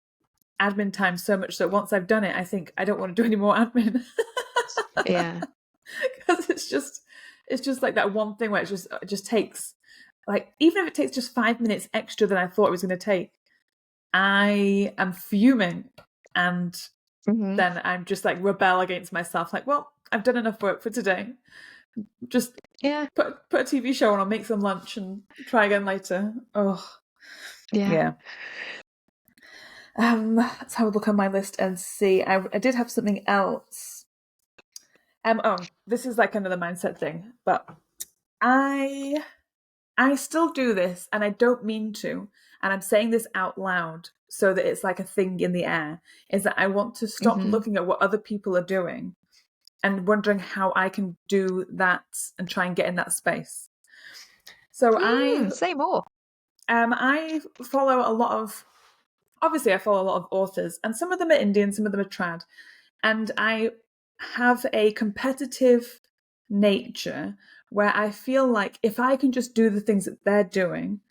Speaker 1: admin time so much that once I've done it, I think I don't want to do any more admin.
Speaker 3: Yeah.
Speaker 1: Because it's just like that one thing where it just takes like even if it takes just 5 minutes extra than I thought it was going to take, I am fuming, and then I'm just like rebel against myself. Like, well, I've done enough work for today. Just put a TV show on or make some lunch and try again later. Oh, yeah. Let's have a look on my list and see. I did have something else. Oh, this is like another mindset thing, but I still do this, and I don't mean to, and I'm saying this out loud so that it's like a thing in the air, is that I want to stop looking at what other people are doing and wondering how I can do that and try and get in that space. So
Speaker 3: say more.
Speaker 1: I follow a lot of authors, and some of them are Indian, some of them are trad, and I have a competitive nature where I feel like if I can just do the things that they're doing,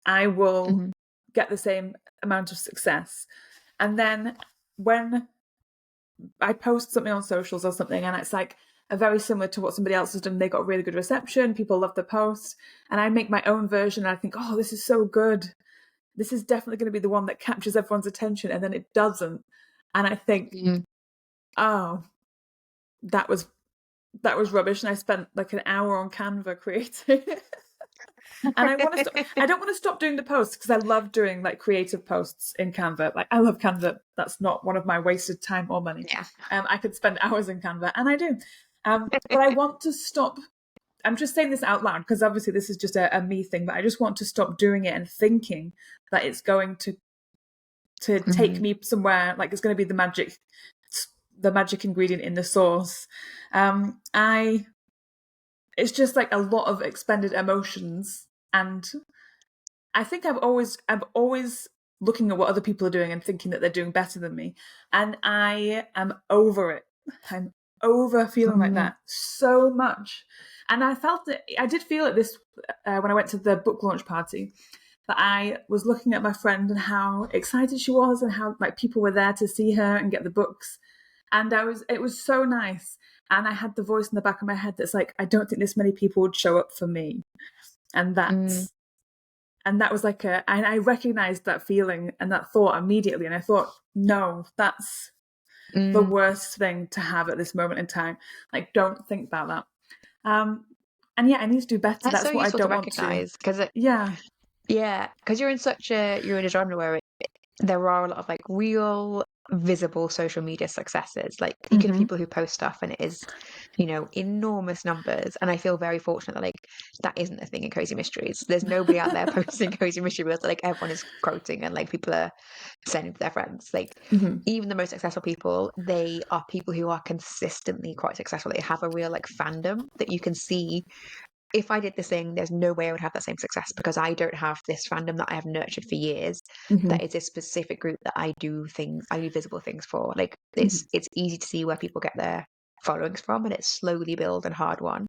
Speaker 1: I will get the same amount of success. And then when I post something on socials or something and it's like very similar to what somebody else has done, they got really good reception, people love the post, and I make my own version and I think, oh, this is so good. This is definitely going to be the one that captures everyone's attention, and then it doesn't. And I think, oh, that was rubbish, and I spent like an hour on Canva creating it. And I don't want to stop doing the posts because I love doing like creative posts in Canva. Like I love Canva. That's not one of my wasted time or money.
Speaker 3: Yeah.
Speaker 1: I could spend hours in Canva, and I do. But I want to stop. I'm just saying this out loud because obviously this is just a me thing, but I just want to stop doing it and thinking that it's going to take me somewhere, like it's going to be the magic ingredient in the sauce. It's just like a lot of expended emotions, and I think I'm always looking at what other people are doing and thinking that they're doing better than me, and I am over it. I'm over feeling like that so much, and I did feel it this when I went to the book launch party. That I was looking at my friend and how excited she was, and how like people were there to see her and get the books, and it was so nice. And I had the voice in the back of my head that's like, I don't think this many people would show up for me, and that was like and I recognized that feeling and that thought immediately, and I thought, no, that's the worst thing to have at this moment in time. Like, don't think about that. And yeah, I need to do better.
Speaker 3: That's
Speaker 1: That's
Speaker 3: so
Speaker 1: what I
Speaker 3: useful
Speaker 1: don't
Speaker 3: to
Speaker 1: want to.
Speaker 3: recognize because
Speaker 1: Yeah.
Speaker 3: because you're in a genre where there are a lot of like real visible social media successes. Like you can have people who post stuff and it is, enormous numbers. And I feel very fortunate that like that isn't a thing in cozy mysteries. There's nobody out there posting cozy mystery reels that like everyone is quoting and like people are sending to their friends. Like even the most successful people, they are people who are consistently quite successful. They have a real like fandom that you can see. If I did this thing, there's no way I would have that same success because I don't have this fandom that I have nurtured for years. That is a specific group that I do visible things for. Like it's easy to see where people get their followings from, and it's slowly built and hard won.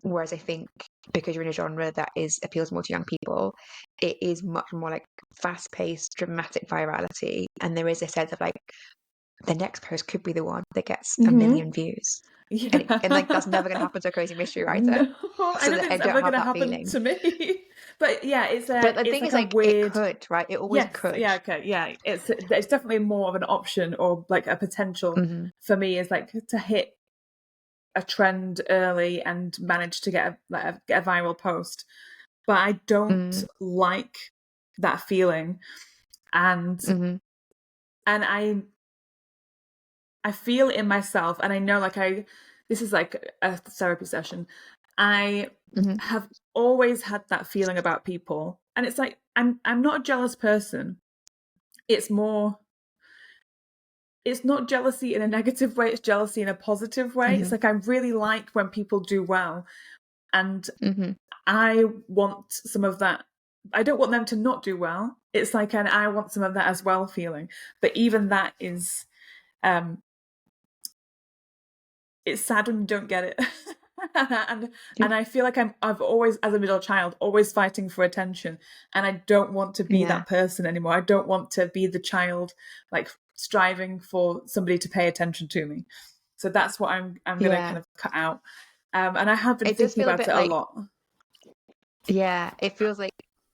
Speaker 3: Whereas I think because you're in a genre that appeals more to young people, it is much more like fast-paced, dramatic virality, and there is a sense of like the next post could be the one that gets a million views.
Speaker 1: Yeah.
Speaker 3: And like that's never going to happen to a crazy mystery writer.
Speaker 1: No, I
Speaker 3: So
Speaker 1: don't
Speaker 3: that
Speaker 1: think
Speaker 3: I
Speaker 1: it's
Speaker 3: don't
Speaker 1: ever
Speaker 3: have
Speaker 1: going to
Speaker 3: that
Speaker 1: happen
Speaker 3: feeling.
Speaker 1: to me. But yeah,
Speaker 3: But the thing
Speaker 1: like
Speaker 3: is,
Speaker 1: a
Speaker 3: like,
Speaker 1: weird.
Speaker 3: it could, right? It always
Speaker 1: Yes,
Speaker 3: could.
Speaker 1: yeah, okay, yeah. It's definitely more of an option or like a potential for me is like to hit a trend early and manage to get a viral post. But I don't like that feeling, and I feel it in myself, and I know like this is like a therapy session. I have always had that feeling about people, and it's like I'm not a jealous person. It's not jealousy in a negative way, it's jealousy in a positive way. It's like I really like when people do well, and I want some of that. I don't want them to not do well. It's like I want some of that as well feeling. But even that is it's sad when you don't get it. and I feel like I've always, as a middle child, always fighting for attention, and I don't want to be that person anymore. I don't want to be the child like striving for somebody to pay attention to me. So that's what I'm going to kind of cut out. And I have been thinking about it a lot.
Speaker 3: Yeah, it feels like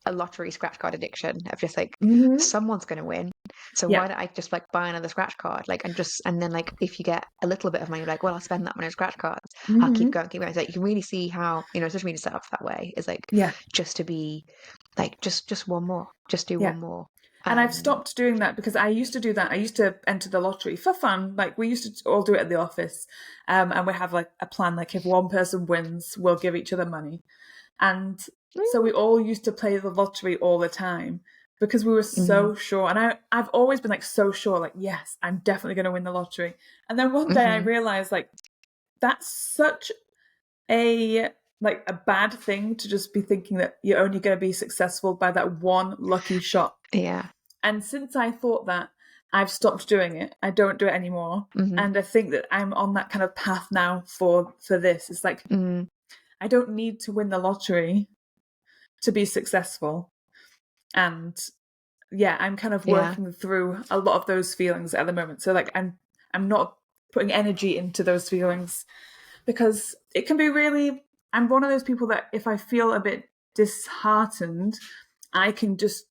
Speaker 3: a lottery scratch card addiction of just like someone's going to win. So why don't I just like buy another scratch card? Like, and then like if you get a little bit of money, you're like, well, I'll spend that money on scratch cards. I'll keep going. So like, you can really see how, social media set up that way is like, just to be like, just one more, just do one more.
Speaker 1: And I've stopped doing that because I used to do that. I used to enter the lottery for fun. Like we used to all do it at the office. And we have like a plan, like if one person wins, we'll give each other money. And so we all used to play the lottery all the time because we were so sure. And I've always been like so sure, like, yes, I'm definitely going to win the lottery. And then one day I realized like, that's such a bad thing to just be thinking that you're only going to be successful by that one lucky shot.
Speaker 3: Yeah.
Speaker 1: And since I thought that, I've stopped doing it. I don't do it anymore. And I think that I'm on that kind of path now for this. It's like, I don't need to win the lottery to be successful. And yeah, I'm kind of working through a lot of those feelings at the moment. So like I'm not putting energy into those feelings because it can be really, I'm one of those people that if I feel a bit disheartened, I can just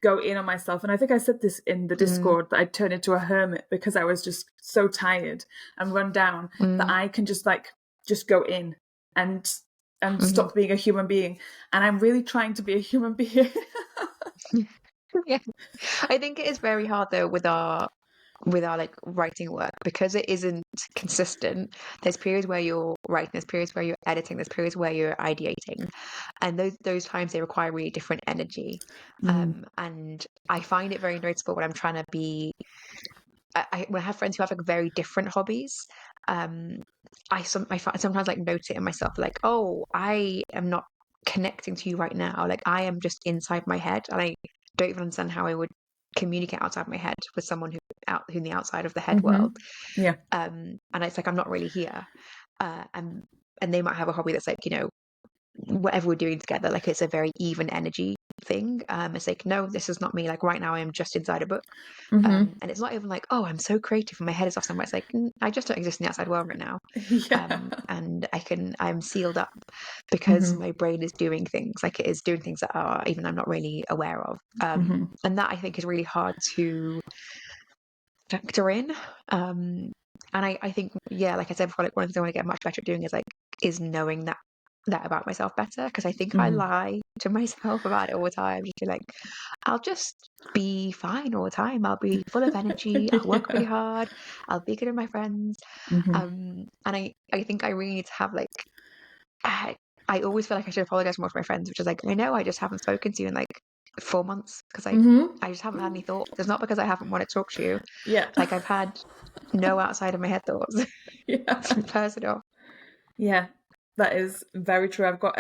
Speaker 1: go in on myself. And I think I said this in the Discord that I turned into a hermit because I was just so tired and run down that I can just go in and and stopped being a human being. And I'm really trying to be a human being.
Speaker 3: Yeah. I think it is very hard though with our like writing work because it isn't consistent. There's periods where you're writing, there's periods where you're editing, there's periods where you're ideating, and those times they require really different energy. And I find it very noticeable when I'm trying to be. When I have friends who have like very different hobbies, um, I sometimes like note it in myself, like, oh, I am not connecting to you right now. Like I am just inside my head, and I don't even understand how I would communicate outside my head with someone who in the outside of the head world.
Speaker 1: Yeah.
Speaker 3: And it's like I'm not really here. And they might have a hobby that's like, you know, whatever we're doing together, like it's a very even energy thing. It's like, no, this is not me. Like right now I am just inside a book. And it's not even like, oh, I'm so creative and my head is off somewhere. It's like, I just don't exist in the outside world right now.
Speaker 1: Yeah.
Speaker 3: And I'm sealed up because my brain is doing things, like it is doing things that are even I'm not really aware of. And that I think is really hard to factor in. And I think, yeah, like I said before, like one of the things I want to get much better at doing is knowing that about myself better, because I think I lie to myself about it all the time. Just be like, I'll just be fine all the time. I'll be full of energy. I'll work really hard. I'll be good with my friends. And I think I really need to have like, I always feel like I should apologize more to my friends, which is like, I know I just haven't spoken to you in like 4 months because I just haven't had any thoughts. It's not because I haven't wanted to talk to you.
Speaker 1: Yeah.
Speaker 3: Like I've had no outside of my head thoughts.
Speaker 1: Yeah.
Speaker 3: Personal.
Speaker 1: Yeah, that is very true. I've got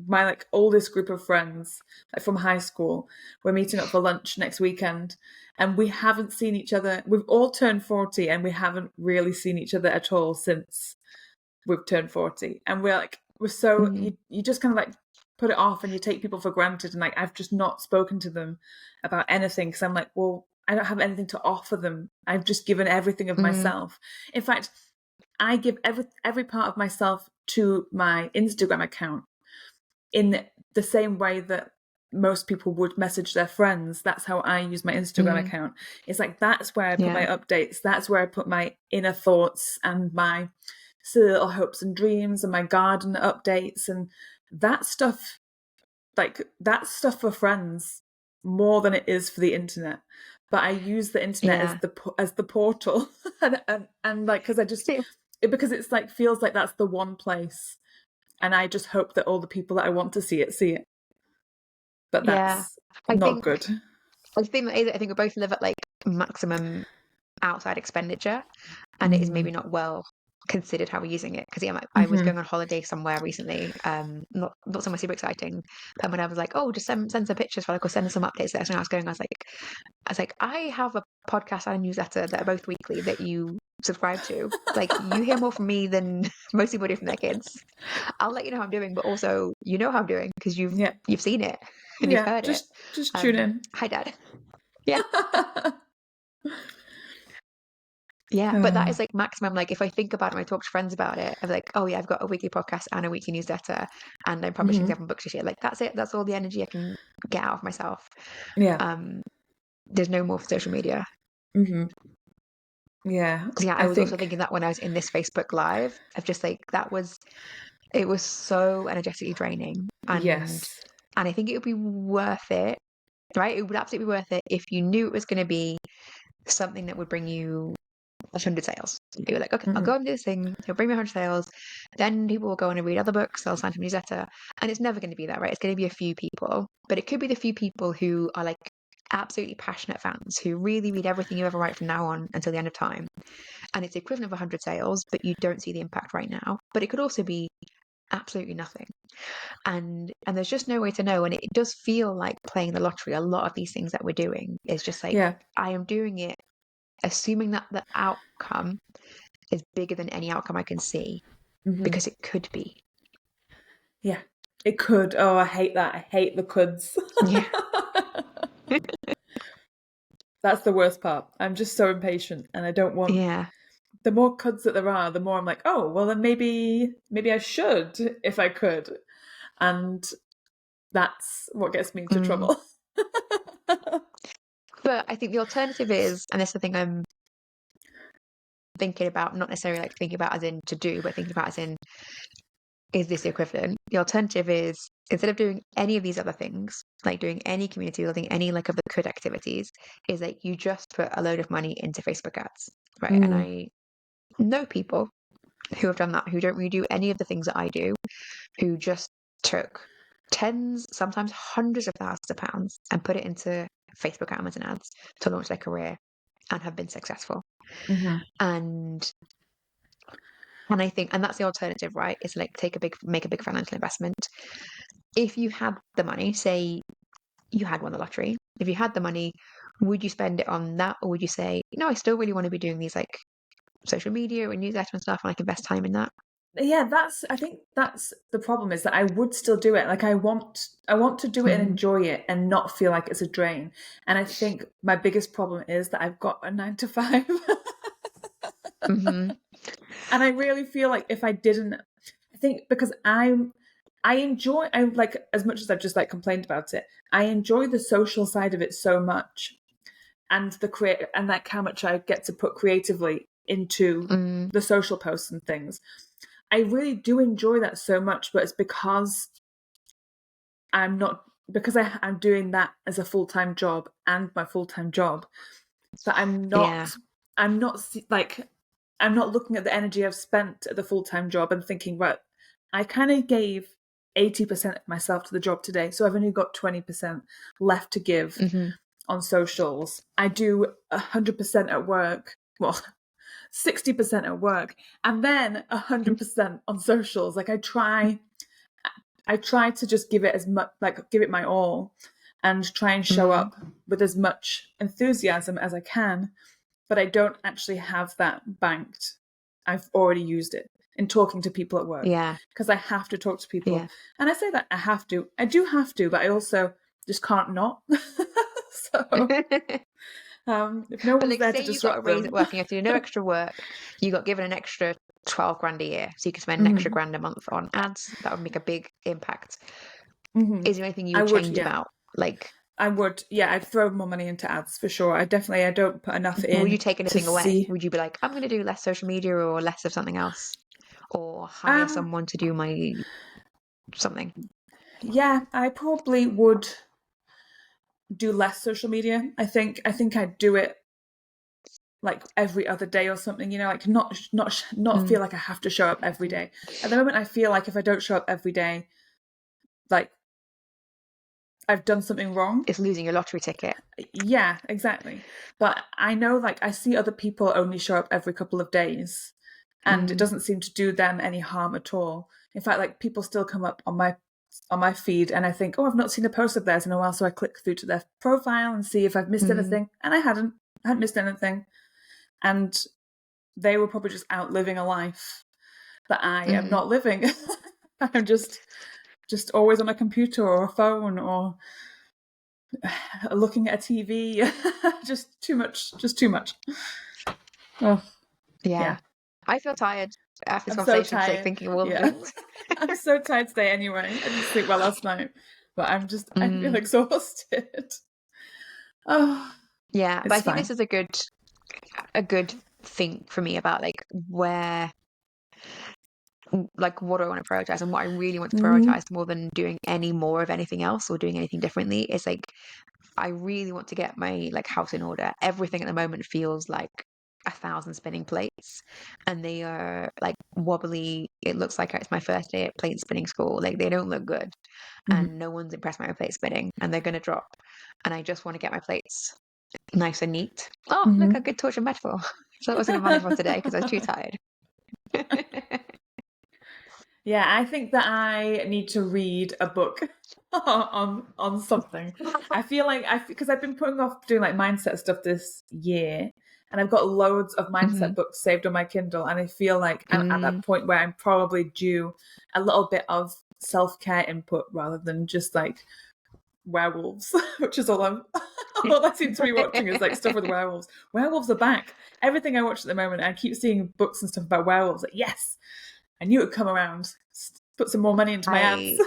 Speaker 1: my like oldest group of friends, like from high school. We're meeting up for lunch next weekend, and we haven't seen each other. We've all turned 40, and we haven't really seen each other at all since we've turned 40. And we're so you just kind of like put it off, and you take people for granted. And like I've just not spoken to them about anything because I'm like, well, I don't have anything to offer them. I've just given everything of myself. In fact, I give every part of myself to my Instagram account in the same way that most people would message their friends. That's how I use my Instagram account. It's like that's where I put my updates. That's where I put my inner thoughts and my silly little hopes and dreams and my garden updates and that stuff. Like that's stuff for friends more than it is for the internet. But I use the internet as the portal, and like because it's like feels like that's the one place, and I just hope that all the people that I want to see it. But that's not good.
Speaker 3: I think we both live at like maximum outside expenditure, and it is maybe not well considered how we're using it. Because I was going on holiday somewhere recently, not somewhere super exciting, and when I was like, oh, just send some pictures for like, or send some updates. That's when I was like, I have a podcast and a newsletter that are both weekly that you subscribe to. Like you hear more from me than most people do from their kids. I'll let you know how I'm doing, but also you know how I'm doing because you've seen it and you've heard it.
Speaker 1: Just tune in.
Speaker 3: Hi, Dad. Yeah. Yeah, but that is like maximum. Like if I think about it, when I talk to friends about it, I'm like, oh yeah, I've got a weekly podcast and a weekly newsletter, and I'm publishing 7 books this year. Like that's it. That's all the energy I can get out of myself.
Speaker 1: Yeah.
Speaker 3: There's no more for social media.
Speaker 1: Yeah.
Speaker 3: Yeah, I was also thinking that when I was in this Facebook Live, of just like it was so energetically draining, and I think it would be worth it, right? It would absolutely be worth it if you knew it was going to be something that would bring you 100 sales. You were like, okay, I'll go and do this thing. It'll bring me 100 sales. Then people will go on and read other books. They'll sign up a newsletter. And it's never going to be that, right? It's going to be a few people. But it could be the few people who are like absolutely passionate fans who really read everything you ever write from now on until the end of time. And it's the equivalent of 100 sales, but you don't see the impact right now. But it could also be absolutely nothing. And there's just no way to know. And it does feel like playing the lottery. A lot of these things that we're doing is just like, I am doing it assuming that the outcome is bigger than any outcome I can see, because it could be.
Speaker 1: Yeah, it could. Oh, I hate that. I hate the coulds.
Speaker 3: Yeah.
Speaker 1: That's the worst part. I'm just so impatient, and I don't want.
Speaker 3: Yeah.
Speaker 1: The more coulds that there are, the more I'm like, oh, well, then maybe I should if I could, and that's what gets me into trouble.
Speaker 3: But I think the alternative is, and that's the thing I'm thinking about, not necessarily like thinking about as in to do, but thinking about as in is this the equivalent? The alternative is, instead of doing any of these other things, like doing any community building, any like of the good activities, is like you just put a load of money into Facebook ads, right? And I know people who have done that, who don't really do any of the things that I do, who just took tens, sometimes hundreds of thousands of pounds and put it into Facebook Amazon ads to launch their career and have been successful. And I think, and that's the alternative, right? Is like make a big financial investment. If you had the money, say you had won the lottery, if you had the money, would you spend it on that, or would you say, no, I still really want to be doing these like social media and newsletter and stuff, and I can invest time in that?
Speaker 1: Yeah, I think that's the problem, is that I would still do it. Like I want to do it and enjoy it and not feel like it's a drain. And I think my biggest problem is that I've got a 9 to 5.
Speaker 3: Mm-hmm.
Speaker 1: And I really feel like if I didn't, I think because I like, as much as I've just like complained about it, I enjoy the social side of it so much, and and like how much I get to put creatively into the social posts and things. I really do enjoy that so much, but it's because I'm doing that as a full-time job and my full-time job, that I'm not like, I'm not looking at the energy I've spent at the full-time job and thinking, right, I kind of gave 80% of myself to the job today, so I've only got 20% left to give on socials. I do 100% at work. Well, 60% at work, and then 100% on socials. Like I try to just give it as much, like give it my all, and try and show up with as much enthusiasm as I can. But I don't actually have that banked. I've already used it in talking to people at work.
Speaker 3: Yeah.
Speaker 1: Because I have to talk to people.
Speaker 3: Yeah.
Speaker 1: And I say that I do have to, but I also just can't not. So if no one's there to disrupt them.
Speaker 3: Say you got a raise at work and you have to do no extra work, you got given an extra 12 grand a year, so you could spend an extra grand a month on ads. That would make a big impact. Is there anything you would change about? Like,
Speaker 1: I would, yeah, I'd throw more money into ads for sure. I don't put enough in.
Speaker 3: Would you take anything away? Would you be like, I'm going to do less social media or less of something else, or hire someone to do my something?
Speaker 1: Yeah, I probably would do less social media. I think I'd do it like every other day or something, you know, like not feel like I have to show up every day. At the moment, I feel like if I don't show up every day, like I've done something wrong.
Speaker 3: It's losing your lottery ticket.
Speaker 1: Yeah, exactly. But I know, like, I see other people only show up every couple of days, and it doesn't seem to do them any harm at all. In fact, like, people still come up on my feed, and I think, oh, I've not seen a post of theirs in a while, so I click through to their profile and see if I've missed anything, and I hadn't missed anything. And they were probably just out living a life that I am not living. I'm just always on a computer or a phone or looking at a TV. just too much. Oh,
Speaker 3: yeah. I feel tired after this
Speaker 1: I'm
Speaker 3: conversation,
Speaker 1: so
Speaker 3: like, thinking of all the things.
Speaker 1: I'm so tired today anyway. I didn't sleep well last night, but I feel exhausted. Oh,
Speaker 3: yeah, but I think this is a good thing for me about like what do I want to prioritize, and what I really want to prioritize more than doing any more of anything else or doing anything differently is like, I really want to get my like house in order. Everything at the moment feels like 1,000 spinning plates, and they are like wobbly. It looks like it's my first day at plate spinning school. Like, they don't look good, and no one's impressed by my plate spinning, and they're going to drop. And I just want to get my plates nice and neat. Oh, look, a good torch and metaphor. So that wasn't a metaphor today because I was too tired.
Speaker 1: Yeah, I think that I need to read a book on something. I feel like because I've been putting off doing like mindset stuff this year, and I've got loads of mindset books saved on my Kindle, and I feel like I'm at that point where I'm probably due a little bit of self-care input rather than just like werewolves, which is all I seem to be watching is like stuff with werewolves. Werewolves are back. Everything I watch at the moment, I keep seeing books and stuff about werewolves. Like, yes, I knew it'd come around. Put some more money into my ads.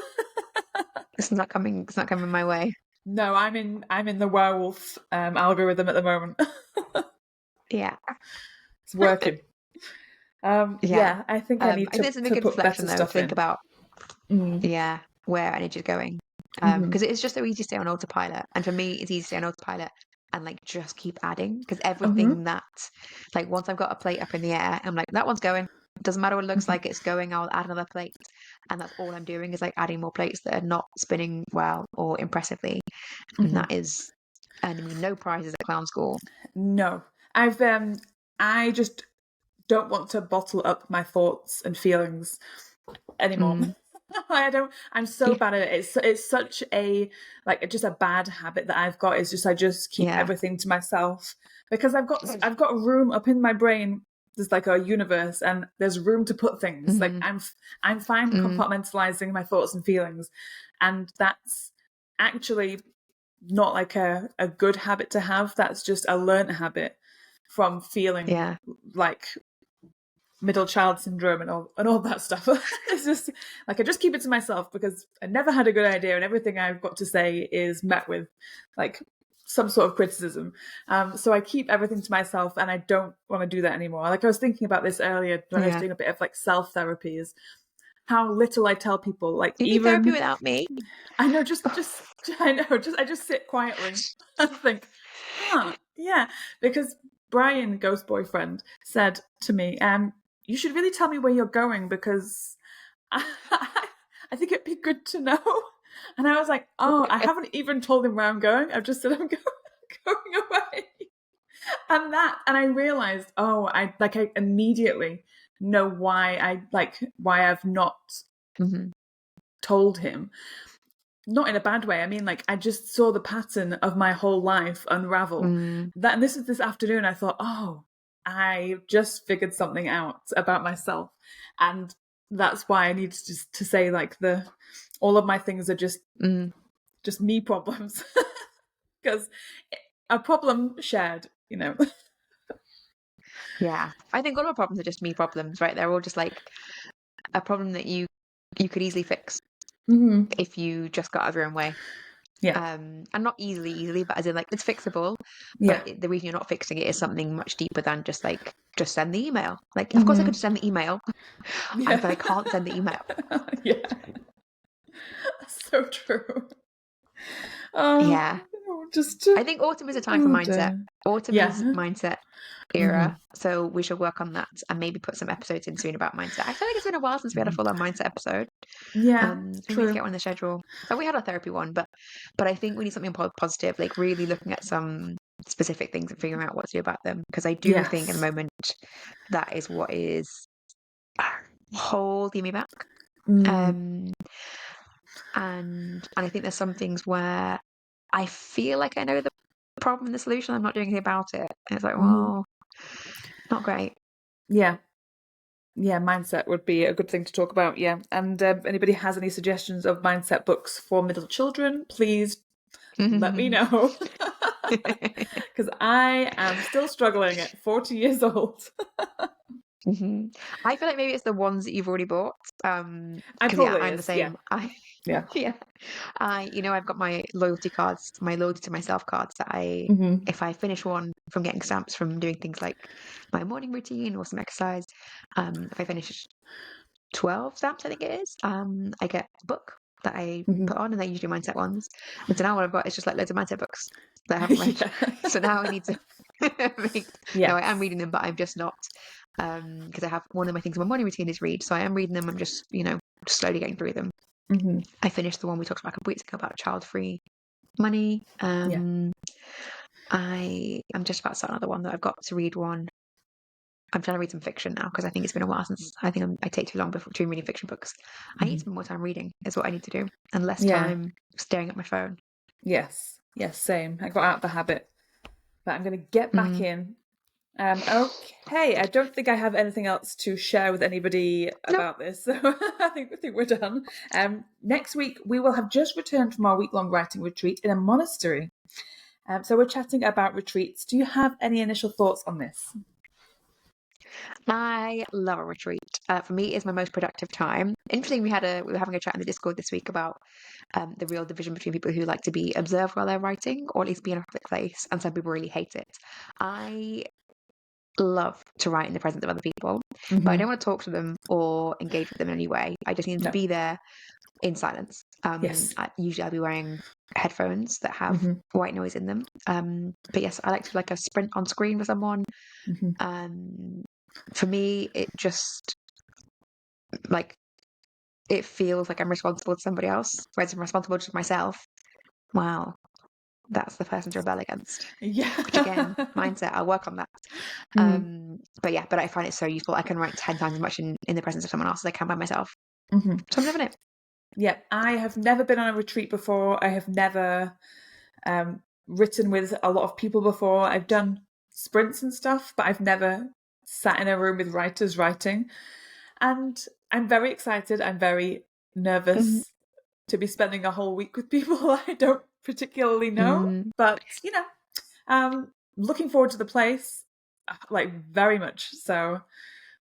Speaker 3: It's not coming my way.
Speaker 1: No, I'm in the werewolf algorithm at the moment.
Speaker 3: Yeah,
Speaker 1: it's working. Yeah, I think I need to
Speaker 3: there's a good
Speaker 1: put better
Speaker 3: reflection though.
Speaker 1: stuff
Speaker 3: Think
Speaker 1: in.
Speaker 3: about Yeah, where energy's going. Because it is just so easy to stay on autopilot. And for me, it's easy to stay on autopilot and like just keep adding. Because everything that, like, once I've got a plate up in the air, I'm like, that one's going. Doesn't matter what it looks like, it's going. I'll add another plate. And that's all I'm doing is like adding more plates that are not spinning well or impressively. And that is, and I mean, no prizes at clown school.
Speaker 1: No, I just don't want to bottle up my thoughts and feelings anymore. I don't. I'm so bad at it. It's such a just a bad habit that I've got. Is just I just keep everything to myself because I've got a room up in my brain. There's like a universe, and there's room to put things. Like I'm fine compartmentalizing my thoughts and feelings, and that's actually not like a good habit to have. That's just a learned habit from feeling like middle child syndrome and all that stuff. It's just like I just keep it to myself because I never had a good idea, and everything I've got to say is met with like some sort of criticism. So I keep everything to myself, and I don't want to do that anymore. Like I was thinking about this earlier when I was doing a bit of like self therapy, is how little I tell people. Like
Speaker 3: you
Speaker 1: even
Speaker 3: do therapy without me.
Speaker 1: I know, I just sit quietly and think, yeah, because Brian, ghost boyfriend, said to me, you should really tell me where you're going because I think it'd be good to know. And I was like, oh, I haven't even told him where I'm going. I've just said I'm going away. And I realized, I immediately know why I've not told him. Not in a bad way. I mean, like I just saw the pattern of my whole life unravel. And this is this afternoon. I thought, I just figured something out about myself, and that's why I need to say like all of my things are just me problems, because a problem shared, you know.
Speaker 3: Yeah, I think all our problems are just me problems, right? They're all just like a problem that you could easily fix if you just got out of your own way.
Speaker 1: Yeah.
Speaker 3: And not easily, but as in like it's fixable.
Speaker 1: Yeah.
Speaker 3: But the reason you're not fixing it is something much deeper than just like just send the email. Like, of course I could just send the email, but I can't send the email.
Speaker 1: Yeah, so true.
Speaker 3: Yeah. I think autumn is a time for mindset. Autumn is mindset era. So we should work on that and maybe put some episodes in soon about mindset. I feel like it's been a while since we had a full-on mindset episode.
Speaker 1: Yeah,
Speaker 3: we need to get one on the schedule. So we had our therapy one, but I think we need something positive, like really looking at some specific things and figuring out what to do about them. Because I do think at the moment that is what is holding me back. And I think there's some things where I feel like I know the problem and the solution. I'm not doing anything about it. And it's like, well, not great.
Speaker 1: Yeah, mindset would be a good thing to talk about. Yeah, and anybody has any suggestions of mindset books for middle children, please let me know. Because I am still struggling at 40 years old.
Speaker 3: I feel like maybe it's the ones that you've already bought.
Speaker 1: I'm
Speaker 3: the same.
Speaker 1: Yeah.
Speaker 3: I've got my loyalty cards, my loyalty to myself cards that if I finish one from getting stamps from doing things like my morning routine or some exercise, if I finish 12 stamps, I think it is, I get a book that I put on, and they're usually mindset ones. And so now what I've got is just like loads of mindset books that I haven't read. So now I need to No, I am reading them, but I'm just not, because I have one of my things in my morning routine is read. So I am reading them. I'm just, slowly getting through them. I finished the one we talked about a couple weeks ago about child-free money. I'm just about to start another one that I've got to read one. I'm trying to read some fiction now because I think it's been a while since I take too long between reading fiction books. I need to spend more time reading is what I need to do, and less time staring at my phone.
Speaker 1: Yes, same. I got out of the habit, but I'm going to get back in. Okay, I don't think I have anything else to share with anybody about this, so I think we're done. Next week we will have just returned from our week-long writing retreat in a monastery. So we're chatting about retreats. Do you have any initial thoughts on this?
Speaker 3: I love a retreat. For me, it's my most productive time. Interesting, we were having a chat in the Discord this week about the real division between people who like to be observed while they're writing, or at least be in a public place, and some people really hate it. I love to write in the presence of other people, but I don't want to talk to them or engage with them in any way. I just need them to be there in silence.
Speaker 1: Yes.
Speaker 3: Usually I'll be wearing headphones that have
Speaker 1: Mhm.
Speaker 3: white noise in them. But yes, I like to like a sprint on screen with someone.
Speaker 1: Mhm.
Speaker 3: For me, it just like it feels like I'm responsible to somebody else, whereas I'm responsible to myself. Wow, that's the person to rebel against.
Speaker 1: Yeah.
Speaker 3: Which again, mindset, I'll work on that. But I find it so useful. I can write 10 times as much in the presence of someone else as I can by myself.
Speaker 1: Mhm.
Speaker 3: So I'm loving it.
Speaker 1: Yeah, I have never been on a retreat before. I have never written with a lot of people before. I've done sprints and stuff, but I've never sat in a room with writers writing. And I'm very excited. I'm very nervous to be spending a whole week with people I don't particularly know. But, looking forward to the place, like very much. So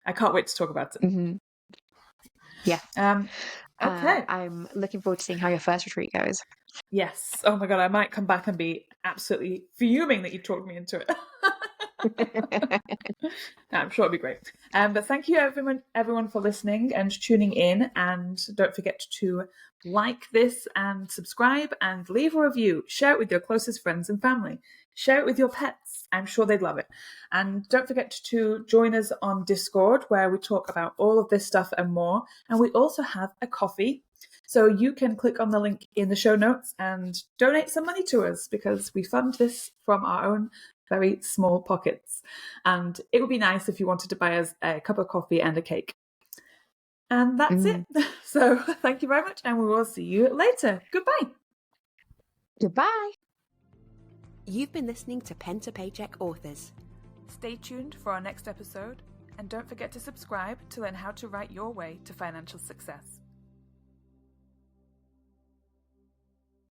Speaker 1: I can't wait to talk about it.
Speaker 3: Yeah.
Speaker 1: Okay.
Speaker 3: I'm looking forward to seeing how your first retreat goes.
Speaker 1: Yes. Oh my God, I might come back and be absolutely fuming that you talked me into it. I'm sure it'll be great. But thank you everyone for listening and tuning in. And don't forget to like this and subscribe and leave a review. Share it with your closest friends and family. Share it with your pets. I'm sure they'd love it. And don't forget to join us on Discord, where we talk about all of this stuff and more. And we also have a coffee. So you can click on the link in the show notes and donate some money to us, because we fund this from our own very small pockets. And it would be nice if you wanted to buy us a cup of coffee and a cake. And that's it. So thank you very much, and we will see you later. Goodbye.
Speaker 3: Goodbye.
Speaker 2: You've been listening to Pen to Paycheck Authors.
Speaker 1: Stay tuned for our next episode, and don't forget to subscribe to learn how to write your way to financial success.